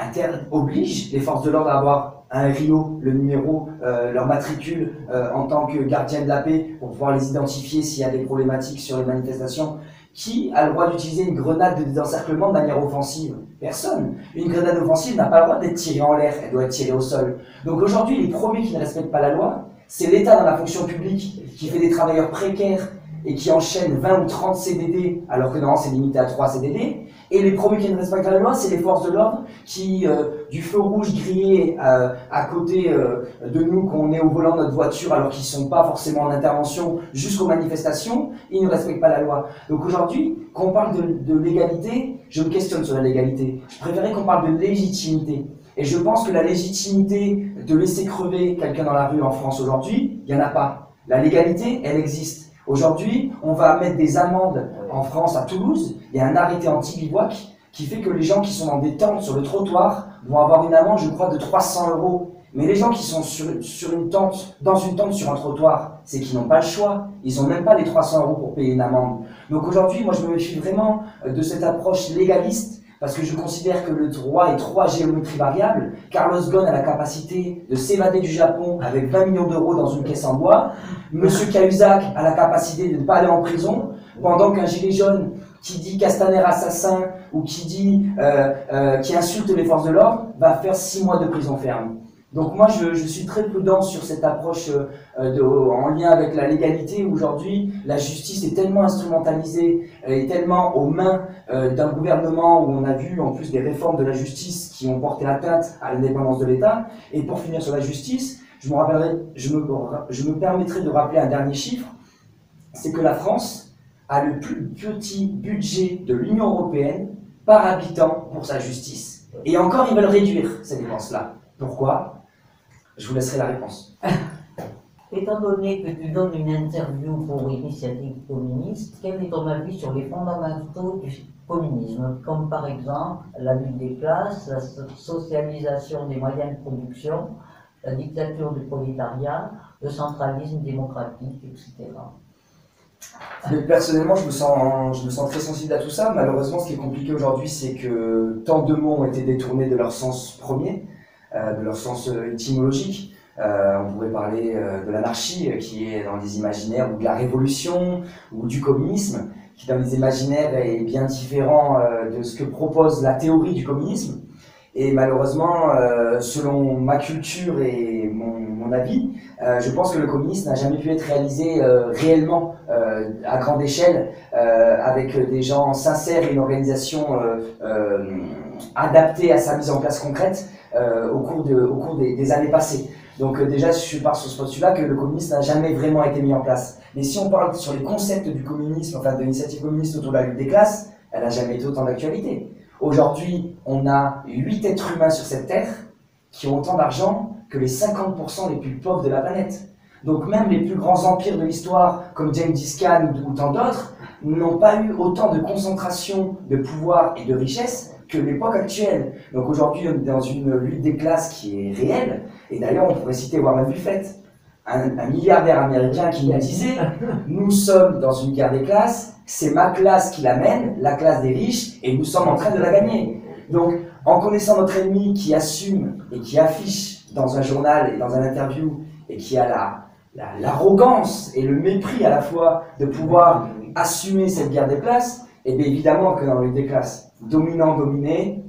oblige les forces de l'ordre à avoir un RIO, le numéro, leur matricule en tant que gardien de la paix pour pouvoir les identifier s'il y a des problématiques sur les manifestations. Qui a le droit d'utiliser une grenade de désencerclement de manière offensive? Personne. Une grenade offensive n'a pas le droit d'être tirée en l'air, elle doit être tirée au sol. Donc aujourd'hui, les premiers qui ne respectent pas la loi, c'est l'État dans la fonction publique qui fait des travailleurs précaires et qui enchaîne 20 ou 30 CDD alors que normalement c'est limité à 3 CDD. Et les premiers qui ne respectent pas la loi, c'est les forces de l'ordre qui, du feu rouge grillé à côté de nous, qu'on est au volant de notre voiture alors qu'ils ne sont pas forcément en intervention jusqu'aux manifestations, ils ne respectent pas la loi. Donc aujourd'hui, quand on parle de légalité, je me questionne sur la légalité. Je préférais qu'on parle de légitimité. Et je pense que la légitimité de laisser crever quelqu'un dans la rue en France aujourd'hui, il n'y en a pas. La légalité, elle existe. Aujourd'hui, on va mettre des amendes en France, à Toulouse. Il y a un arrêté anti-bivouac qui fait que les gens qui sont dans des tentes sur le trottoir vont avoir une amende, je crois, de 300 €. Mais les gens qui sont dans une tente sur un trottoir, c'est qu'ils n'ont pas le choix. Ils n'ont même pas les 300 € pour payer une amende. Donc aujourd'hui, moi, je me méfie vraiment de cette approche légaliste parce que je considère que le droit est 3 géométries variables. Carlos Ghosn a la capacité de s'évader du Japon avec 20 millions d'euros dans une caisse en bois. Monsieur Cahuzac a la capacité de ne pas aller en prison, pendant qu'un gilet jaune qui dit Castaner assassin ou qui insulte les forces de l'ordre va faire 6 mois de prison ferme. Donc moi, je suis très prudent sur cette approche en lien avec la légalité. Aujourd'hui, la justice est tellement instrumentalisée et tellement aux mains d'un gouvernement où on a vu en plus des réformes de la justice qui ont porté atteinte à l'indépendance de l'État. Et pour finir sur la justice, je me permettrai de rappeler un dernier chiffre, c'est que la France a le plus petit budget de l'Union européenne par habitant pour sa justice. Et encore, ils veulent réduire ces dépenses-là. Pourquoi? Je vous laisserai la réponse. Étant donné que tu donnes une interview pour Initiative communiste, quel est ton avis sur les fondamentaux du communisme, comme par exemple la lutte des classes, la socialisation des moyens de production, la dictature du prolétariat, le centralisme démocratique, etc. Mais personnellement, je me sens très sensible à tout ça. Malheureusement, ce qui est compliqué aujourd'hui, c'est que tant de mots ont été détournés de leur sens premier, de leur sens étymologique. On pourrait parler de l'anarchie qui est dans les imaginaires, ou de la révolution, ou du communisme, qui dans les imaginaires est bien différent de ce que propose la théorie du communisme. Et malheureusement, selon ma culture et mon avis, je pense que le communisme n'a jamais pu être réalisé réellement à grande échelle, avec des gens sincères et une organisation adaptée à sa mise en place concrète au cours des années passées. Donc déjà, je pars sur ce postulat que le communisme n'a jamais vraiment été mis en place. Mais si on parle sur les concepts du communisme, enfin de l'initiative communiste autour de la lutte des classes, elle n'a jamais été autant d'actualité. Aujourd'hui, on a 8 êtres humains sur cette terre qui ont autant d'argent que les 50% les plus pauvres de la planète. Donc même les plus grands empires de l'histoire, comme Gengis Khan ou tant d'autres, n'ont pas eu autant de concentration de pouvoir et de richesse que l'époque actuelle. Donc aujourd'hui, on est dans une lutte des classes qui est réelle. Et d'ailleurs, on pourrait citer Warren Buffett, un milliardaire américain qui nous disait « Nous sommes dans une guerre des classes, c'est ma classe qui la mène, la classe des riches, et nous sommes en train de la gagner. » Donc, en connaissant notre ennemi qui assume et qui affiche dans un journal et dans un interview, et qui a l'arrogance et le mépris à la fois de pouvoir assumer cette guerre des classes, et bien évidemment que dans la lutte des classes, dominant-dominé,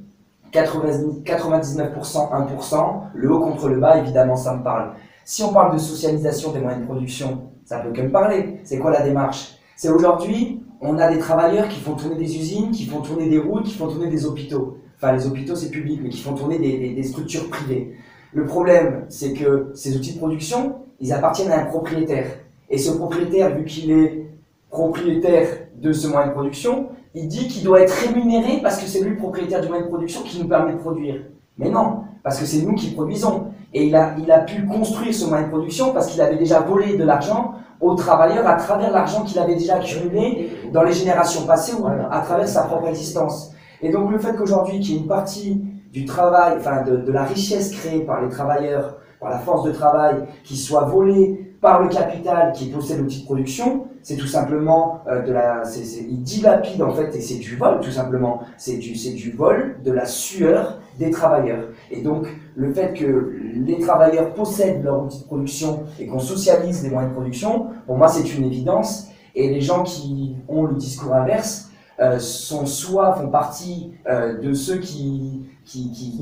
99%, 1%, le haut contre le bas, évidemment, ça me parle. Si on parle de socialisation des moyens de production, ça peut que me parler. C'est quoi la démarche? C'est aujourd'hui, on a des travailleurs qui font tourner des usines, qui font tourner des routes, qui font tourner des hôpitaux. Enfin, les hôpitaux, c'est public, mais qui font tourner des structures privées. Le problème, c'est que ces outils de production, ils appartiennent à un propriétaire. Et ce propriétaire, vu qu'il est propriétaire de ce moyen de production, il dit qu'il doit être rémunéré parce que c'est lui le propriétaire du moyen de production qui nous permet de produire. Mais non, parce que c'est nous qui produisons. Et il a pu construire ce moyen de production parce qu'il avait déjà volé de l'argent aux travailleurs à travers l'argent qu'il avait déjà accumulé dans les générations passées ou à travers sa propre existence. Et donc le fait qu'aujourd'hui, qu'il y ait une partie du travail, enfin de la richesse créée par les travailleurs, par la force de travail, qui soit volée par le capital qui possède l'outil de production, c'est tout simplement il dilapide en fait, et c'est du vol tout simplement. C'est du vol de la sueur des travailleurs. Et donc, le fait que les travailleurs possèdent leur outil de production et qu'on socialise les moyens de production, pour moi c'est une évidence. Et les gens qui ont le discours inverse font partie de ceux qui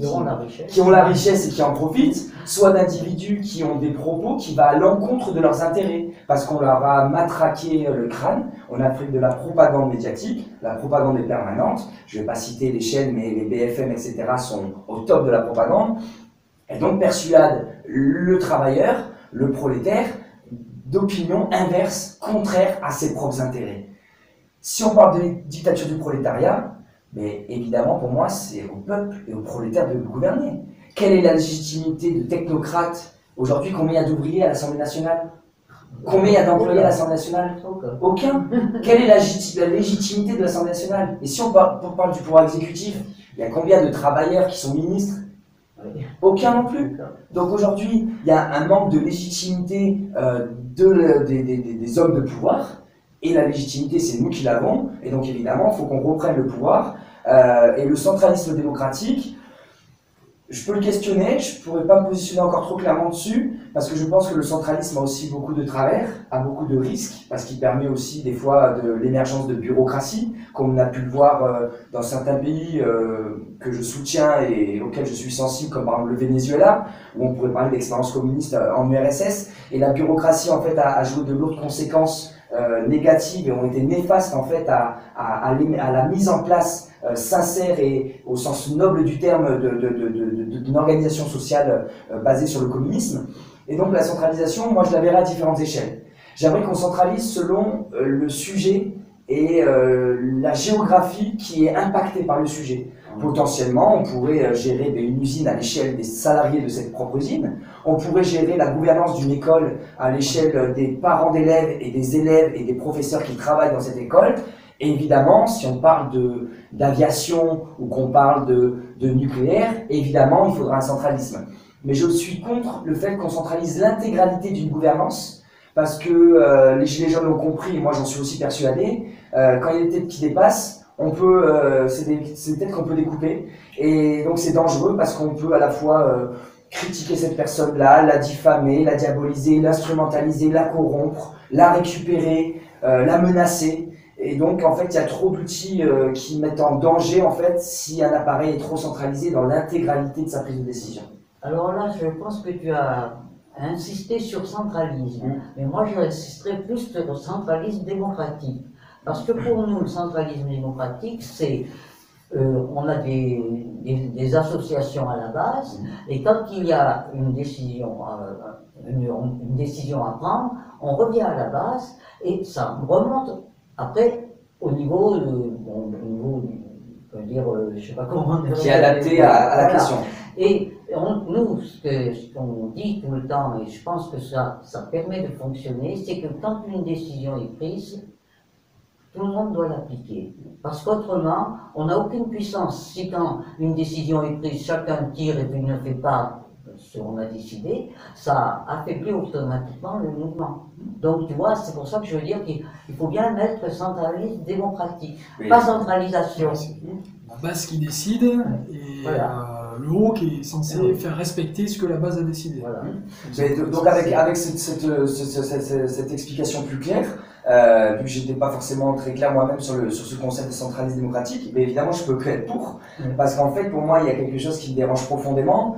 ont la richesse et qui en profitent, soit d'individus qui ont des propos qui vont à l'encontre de leurs intérêts, parce qu'on leur a matraqué le crâne. On a fait de la propagande médiatique, la propagande est permanente. Je ne vais pas citer les chaînes, mais les BFM, etc. sont au top de la propagande, et donc persuade le travailleur, le prolétaire, d'opinions inverses, contraires à ses propres intérêts. Si on parle de dictature du prolétariat, mais évidemment, pour moi, c'est au peuple et aux prolétaires de gouverner. Quelle est la légitimité de technocrates? Aujourd'hui, combien il y a d'ouvriers à l'Assemblée nationale? Combien il y a d'employés à l'Assemblée nationale? Aucun. Quelle est la légitimité de l'Assemblée nationale? Et si on parle du pouvoir exécutif, il y a combien de travailleurs qui sont ministres? Aucun non plus. Donc aujourd'hui, il y a un manque de légitimité des hommes de pouvoir. Et la légitimité, c'est nous qui l'avons. Et donc évidemment, il faut qu'on reprenne le pouvoir. Et le centralisme démocratique, je peux le questionner, je ne pourrais pas me positionner encore trop clairement dessus, parce que je pense que le centralisme a aussi beaucoup de travers, a beaucoup de risques, parce qu'il permet aussi des fois de l'émergence de bureaucratie, comme on a pu le voir dans certains pays que je soutiens et auxquels je suis sensible, comme par exemple le Venezuela, où on pourrait parler d'expérience communiste en URSS. Et la bureaucratie, en fait, a joué de lourdes conséquences négatives et ont été néfastes en fait à la mise en place sincère et au sens noble du terme d'une organisation sociale basée sur le communisme. Et donc la centralisation, moi je la verrai à différentes échelles. J'aimerais qu'on centralise selon le sujet et la géographie qui est impactée par le sujet. Potentiellement, on pourrait gérer une usine à l'échelle des salariés de cette propre usine. On pourrait gérer la gouvernance d'une école à l'échelle des parents d'élèves et des élèves et des professeurs qui travaillent dans cette école. Et évidemment, si on parle d'aviation ou qu'on parle de nucléaire, évidemment, il faudra un centralisme. Mais je suis contre le fait qu'on centralise l'intégralité d'une gouvernance, parce que les Gilets jaunes l'ont compris, et moi j'en suis aussi persuadé, quand il y a des têtes qui dépassent, c'est des têtes qu'on peut découper, et donc c'est dangereux parce qu'on peut à la fois critiquer cette personne-là, la diffamer, la diaboliser, l'instrumentaliser, la corrompre, la récupérer, la menacer. Et donc en fait il y a trop d'outils qui mettent en danger en fait si un appareil est trop centralisé dans l'intégralité de sa prise de décision. Alors là, je pense que tu as insisté sur centralisme, mais moi je insisterai plus sur le centralisme démocratique. Parce que pour nous, le centralisme démocratique, c'est on a des associations à la base, et quand il y a une décision à prendre, on revient à la base, et ça remonte après au niveau je sais pas comment on qui est adapté à la question. Et nous, ce qu'on dit tout le temps, et je pense que ça permet de fonctionner, c'est que quand une décision est prise, tout le monde doit l'appliquer. Parce qu'autrement, on n'a aucune puissance. Si quand une décision est prise, chacun tire et puis ne fait pas ce qu'on a décidé, ça affaiblit automatiquement le mouvement. Donc tu vois, c'est pour ça que je veux dire qu'il faut bien mettre centralisme démocratique, pas centralisation. La base qui décide et le haut qui est censé faire respecter ce que la base a décidé. Voilà. Mais donc avec cette explication plus claire, vu que j'étais pas forcément très clair moi-même sur ce concept de centralisme démocratique, mais évidemment je peux que être pour, parce qu'en fait pour moi il y a quelque chose qui me dérange profondément,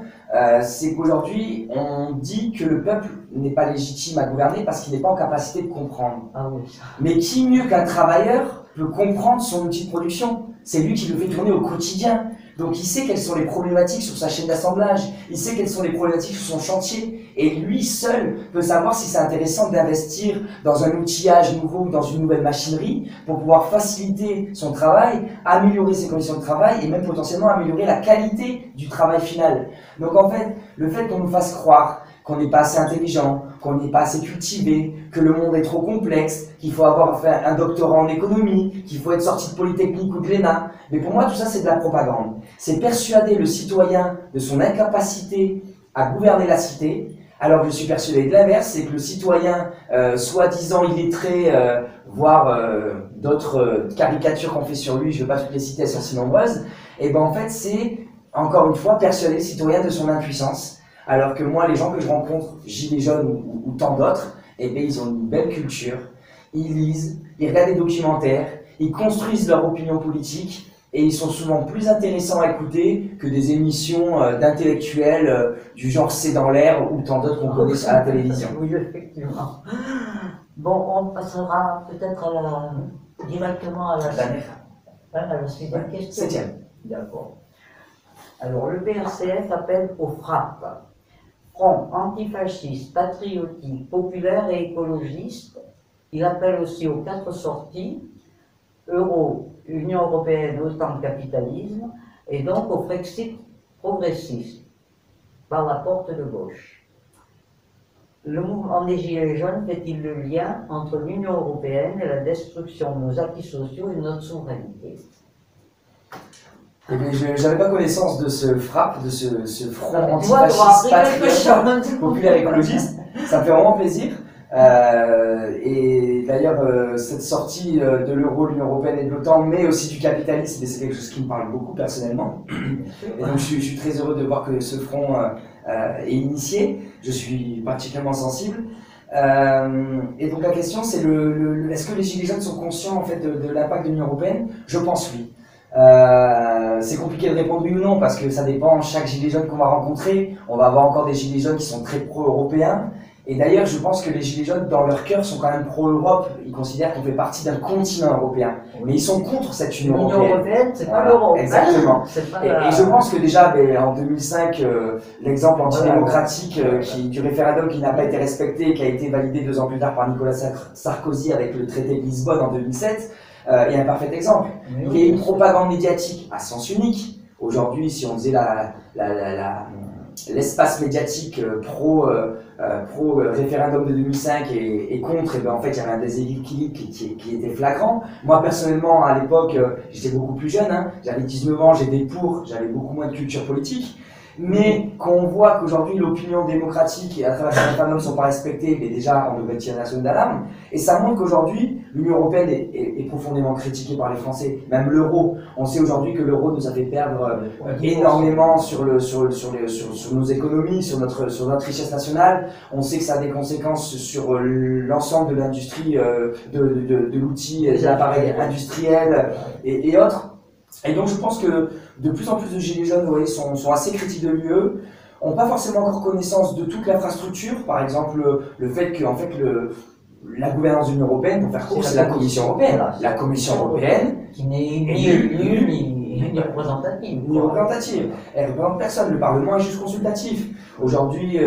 c'est qu'aujourd'hui on dit que le peuple n'est pas légitime à gouverner parce qu'il n'est pas en capacité de comprendre. Ah oui. Mais qui mieux qu'un travailleur peut comprendre son outil de production? C'est lui qui le fait tourner au quotidien. Donc il sait quelles sont les problématiques sur sa chaîne d'assemblage, il sait quelles sont les problématiques sur son chantier, et lui seul peut savoir si c'est intéressant d'investir dans un outillage nouveau ou dans une nouvelle machinerie pour pouvoir faciliter son travail, améliorer ses conditions de travail et même potentiellement améliorer la qualité du travail final. Donc en fait, le fait qu'on nous fasse croire qu'on n'est pas assez intelligent, qu'on n'est pas assez cultivé, que le monde est trop complexe, qu'il faut avoir fait un doctorat en économie, qu'il faut être sorti de Polytechnique ou de l'ENA. Mais pour moi, tout ça, c'est de la propagande. C'est persuader le citoyen de son incapacité à gouverner la cité, alors que je suis persuadé de l'inverse, c'est que le citoyen, soi-disant illettré, voire d'autres caricatures qu'on fait sur lui, je ne vais pas toutes les citer, elles sont si nombreuses, et ben en fait, c'est, encore une fois, persuader le citoyen de son impuissance. Alors que moi, les gens que je rencontre, gilets jaunes ou tant d'autres, eh bien, ils ont une belle culture, ils lisent, ils regardent des documentaires, ils construisent leur opinion politique et ils sont souvent plus intéressants à écouter que des émissions d'intellectuels du genre C'est dans l'air ou tant d'autres qu'on connaît à la télévision. Oui, effectivement. Bon, on passera peut-être directement à la suivante question. 7e. D'accord. Alors, le PRCF appelle aux frappes. Front antifasciste, patriotique, populaire et écologiste. Il appelle aussi aux 4 sorties, euro, Union européenne, OTAN, capitalisme, et donc au Frexit progressiste, par la porte de gauche. Le mouvement des Gilets jaunes fait-il le lien entre l'Union européenne et la destruction de nos acquis sociaux et de notre souveraineté? Eh bien, je n'avais pas connaissance de ce FRAP, de ce front antifasciste, patriote, populaire écologiste. Ça me fait vraiment plaisir. Et d'ailleurs, cette sortie de l'euro, de l'Union européenne et de l'OTAN, mais aussi du capitalisme, c'est quelque chose qui me parle beaucoup personnellement. Et donc, je suis très heureux de voir que ce front est initié. Je suis particulièrement sensible. Et donc, la question, c'est est-ce que les Gilets jaunes sont conscients en fait de l'impact de l'Union européenne? Je pense oui. C'est compliqué de répondre oui ou non parce que ça dépend, chaque gilet jaune qu'on va rencontrer, on va avoir encore des gilets jaunes qui sont très pro-européens. Et d'ailleurs, je pense que les gilets jaunes, dans leur cœur, sont quand même pro-Europe. Ils considèrent qu'on fait partie d'un continent européen. Mais ils sont contre cette Union européenne. L'Union européenne, c'est pas l'Europe. Exactement. Et je pense que déjà, en 2005, l'exemple antidémocratique du référendum qui n'a pas été respecté, qui a été validé 2 ans plus tard par Nicolas Sarkozy avec le traité de Lisbonne en 2007, est un parfait exemple. Il y a une propagande médiatique à sens unique. Aujourd'hui, si on faisait l'espace médiatique pro-référendum de 2005 et contre, et ben en fait il y avait un déséquilibre qui était flagrant. Moi personnellement à l'époque j'étais beaucoup plus jeune, hein, j'avais 19 ans, j'étais pour, j'avais beaucoup moins de culture politique. Mais quand on voit qu'aujourd'hui l'opinion démocratique et à travers ce référendum ne sont pas respectées, mais déjà on devrait tirer la sonnette d'alarme. Et ça montre qu'aujourd'hui l'Union européenne est profondément critiquée par les Français, même l'euro. On sait aujourd'hui que l'euro nous a fait perdre énormément sur nos économies, sur notre richesse nationale. On sait que ça a des conséquences sur l'ensemble de l'industrie, de l'outil, de l'appareil industriel et autres. Et donc je pense que de plus en plus de gilets jaunes, vous voyez, sont assez critiques de l'UE, n'ont pas forcément encore connaissance de toute l'infrastructure, par exemple le fait que en fait, la gouvernance de l'Union européenne, pour faire court, c'est la Commission européenne. La Commission européenne, qui n'est ni élue ni représentative. Ni représentative. Elle ne représente personne. Le Parlement est juste consultatif. Aujourd'hui,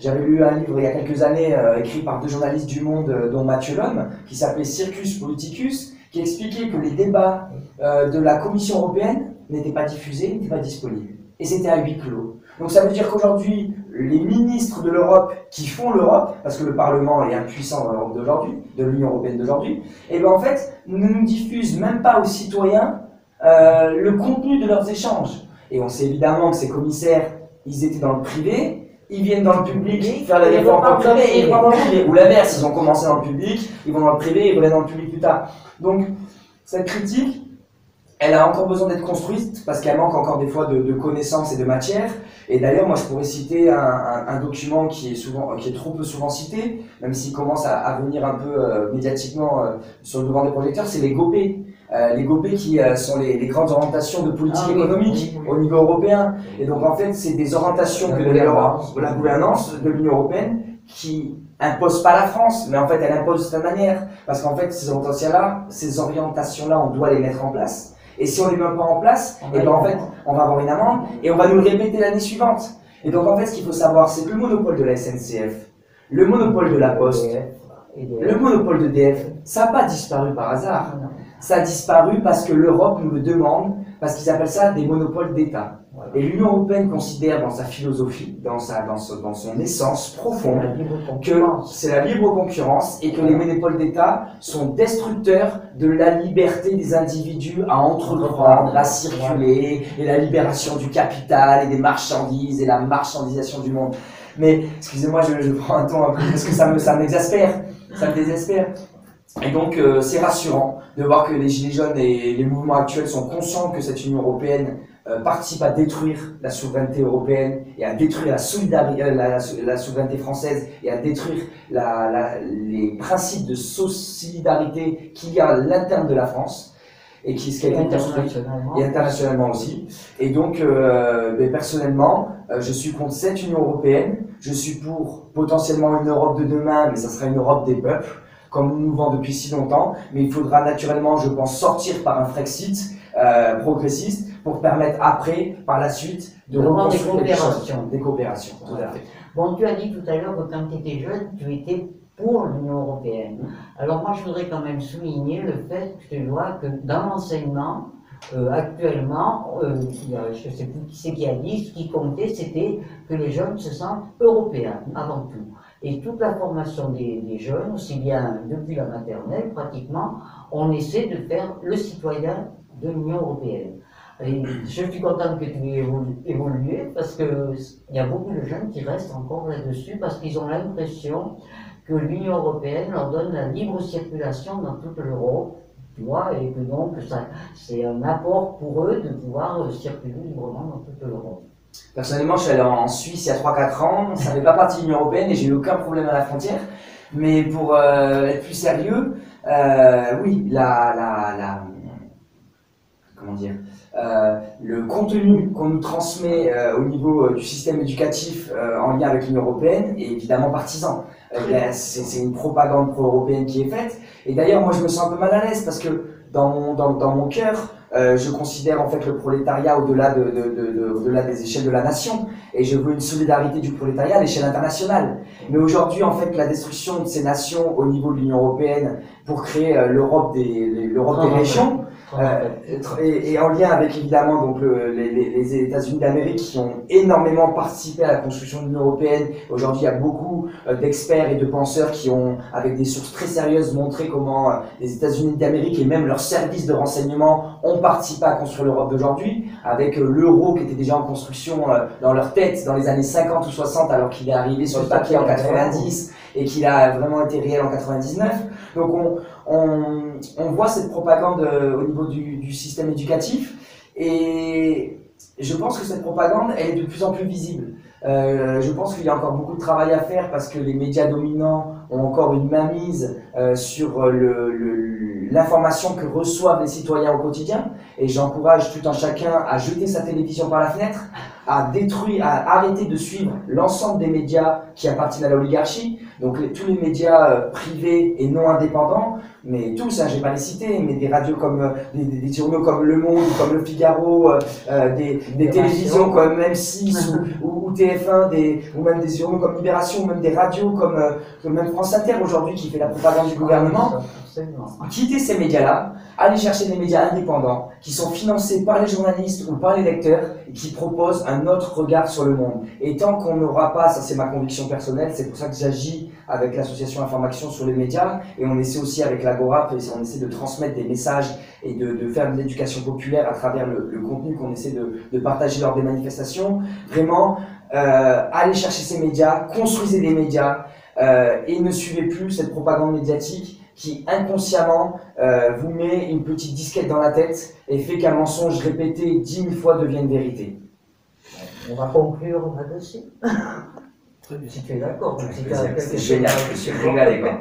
j'avais lu un livre il y a quelques années, écrit par 2 journalistes du Monde, dont Mathieu Lhomme, qui s'appelait Circus Politicus, qui expliquait que les débats de la Commission européenne n'étaient pas diffusés, n'étaient pas disponibles. Et c'était à huis clos. Donc ça veut dire qu'aujourd'hui, les ministres de l'Europe qui font l'Europe, parce que le Parlement est impuissant dans l'Europe d'aujourd'hui, de l'Union européenne d'aujourd'hui, et bien en fait, ne nous diffusent même pas aux citoyens le contenu de leurs échanges. Et on sait évidemment que ces commissaires, ils étaient dans le privé, ils viennent dans le public faire les réformes dans le privé et ils vont dans le privé. Ou l'inverse, ils ont commencé dans le public, ils vont dans le privé et ils reviennent dans le public plus tard. Donc, cette critique, elle a encore besoin d'être construite parce qu'elle manque encore des fois de connaissances et de matière. Et d'ailleurs, moi, je pourrais citer un document qui est trop peu souvent cité, même s'il commence à venir un peu médiatiquement sur le devant des projecteurs, c'est les GOPÉ. Les GOPÉ qui sont les grandes orientations de politique économique au niveau européen. Et donc, en fait, c'est des orientations de la gouvernance de l'Union européenne qui impose pas la France, mais en fait, elle impose de cette manière. Parce qu'en fait, ces orientations-là, on doit les mettre en place. Et si on les met pas en place, et ben en fait, on va avoir une amende et on va nous le répéter l'année suivante. Et donc en fait, ce qu'il faut savoir, c'est que le monopole de la SNCF, le monopole de la Poste, le monopole d'EDF, ça n'a pas disparu par hasard. Ça a disparu parce que l'Europe nous le demande, parce qu'ils appellent ça des monopoles d'État. Et l'Union européenne considère dans sa philosophie, dans son essence profonde, que c'est la libre concurrence et que les monopoles d'État sont destructeurs de la liberté des individus à entreprendre, à circuler, et la libération du capital et des marchandises et la marchandisation du monde. Mais, excusez-moi, je prends un ton un peu parce que ça m'exaspère, ça me désespère. Et donc, c'est rassurant de voir que les Gilets jaunes et les mouvements actuels sont conscients que cette Union européenne participe à détruire la souveraineté européenne et à détruire la souveraineté française et à détruire les principes de solidarité qu'il y a à l'interne de la France et ce qui a été construit et internationalement aussi. Et donc, personnellement, je suis contre cette Union européenne. Je suis pour potentiellement une Europe de demain, mais ça sera une Europe des peuples, comme nous nous vendons depuis si longtemps. Mais il faudra naturellement, je pense, sortir par un Frexit progressiste pour permettre après, par la suite, de reconstruire des coopérations. Tout à fait. Bon, tu as dit tout à l'heure que quand tu étais jeune, tu étais pour l'Union européenne. Alors moi, je voudrais quand même souligner le fait que tu vois que dans l'enseignement, actuellement, je ne sais plus qui c'est qui a dit, ce qui comptait, c'était que les jeunes se sentent européens, avant tout. Et toute la formation des jeunes, aussi bien depuis la maternelle, pratiquement, on essaie de faire le citoyen de l'Union européenne. Et je suis contente que tu aies évolué parce qu'il y a beaucoup de jeunes qui restent encore là-dessus parce qu'ils ont l'impression que l'Union européenne leur donne la libre circulation dans toute l'Europe, tu vois, et que donc c'est un apport pour eux de pouvoir circuler librement dans toute l'Europe. Personnellement, je suis allé en Suisse il y a 3-4 ans, ça ne fait pas partie de l'Union européenne et j'ai eu aucun problème à la frontière. Mais pour être plus sérieux, oui, comment dire, le contenu qu'on nous transmet au niveau du système éducatif en lien avec l'Union européenne est évidemment partisan. C'est une propagande pro-européenne qui est faite. Et d'ailleurs, moi, je me sens un peu mal à l'aise parce que dans mon cœur, je considère en fait le prolétariat au-delà au-delà des échelles de la nation. Et je veux une solidarité du prolétariat à l'échelle internationale. Mais aujourd'hui, en fait, la destruction de ces nations au niveau de l'Union européenne pour créer l'Europe des régions, et en lien avec évidemment donc les États-Unis d'Amérique qui ont énormément participé à la construction de l'Union européenne. Aujourd'hui, il y a beaucoup d'experts et de penseurs qui ont, avec des sources très sérieuses, montré comment les États-Unis d'Amérique et même leurs services de renseignement ont participé à construire l'Europe d'aujourd'hui, avec l'euro qui était déjà en construction dans leur tête dans les années 50 ou 60 alors qu'il est arrivé sur le papier en 90 et qu'il a vraiment été réel en 99. Donc on voit cette propagande au niveau du système éducatif et je pense que cette propagande elle est de plus en plus visible. Je pense qu'il y a encore beaucoup de travail à faire parce que les médias dominants ont encore une mainmise sur l'information que reçoivent les citoyens au quotidien et j'encourage tout un chacun à jeter sa télévision par la fenêtre, à arrêter de suivre l'ensemble des médias qui appartiennent à l'oligarchie, donc tous les médias privés et non indépendants, mais tous, hein, je ne vais pas les citer, mais des radios comme des journaux comme Le Monde, comme Le Figaro, des télévisions comme M6 ou TF1, ou même des journaux comme Libération, ou même des radios comme même France Inter aujourd'hui qui fait la propagande du gouvernement. Quitter ces médias-là, aller chercher des médias indépendants qui sont financés par les journalistes ou par les lecteurs et qui proposent un autre regard sur le monde. Et tant qu'on n'aura pas, ça c'est ma conviction personnelle, c'est pour ça que j'agis avec l'association Information sur les médias et on essaie aussi avec l'Agora, on essaie de transmettre des messages et de faire de l'éducation populaire à travers le contenu qu'on essaie de partager lors des manifestations. Vraiment, allez chercher ces médias, construisez des médias et ne suivez plus cette propagande médiatique qui inconsciemment vous met une petite disquette dans la tête et fait qu'un mensonge répété 10 000 fois devienne vérité. On va conclure là-dessus. Très bien. Si tu es d'accord. C'est génial, je suis régalé, quoi.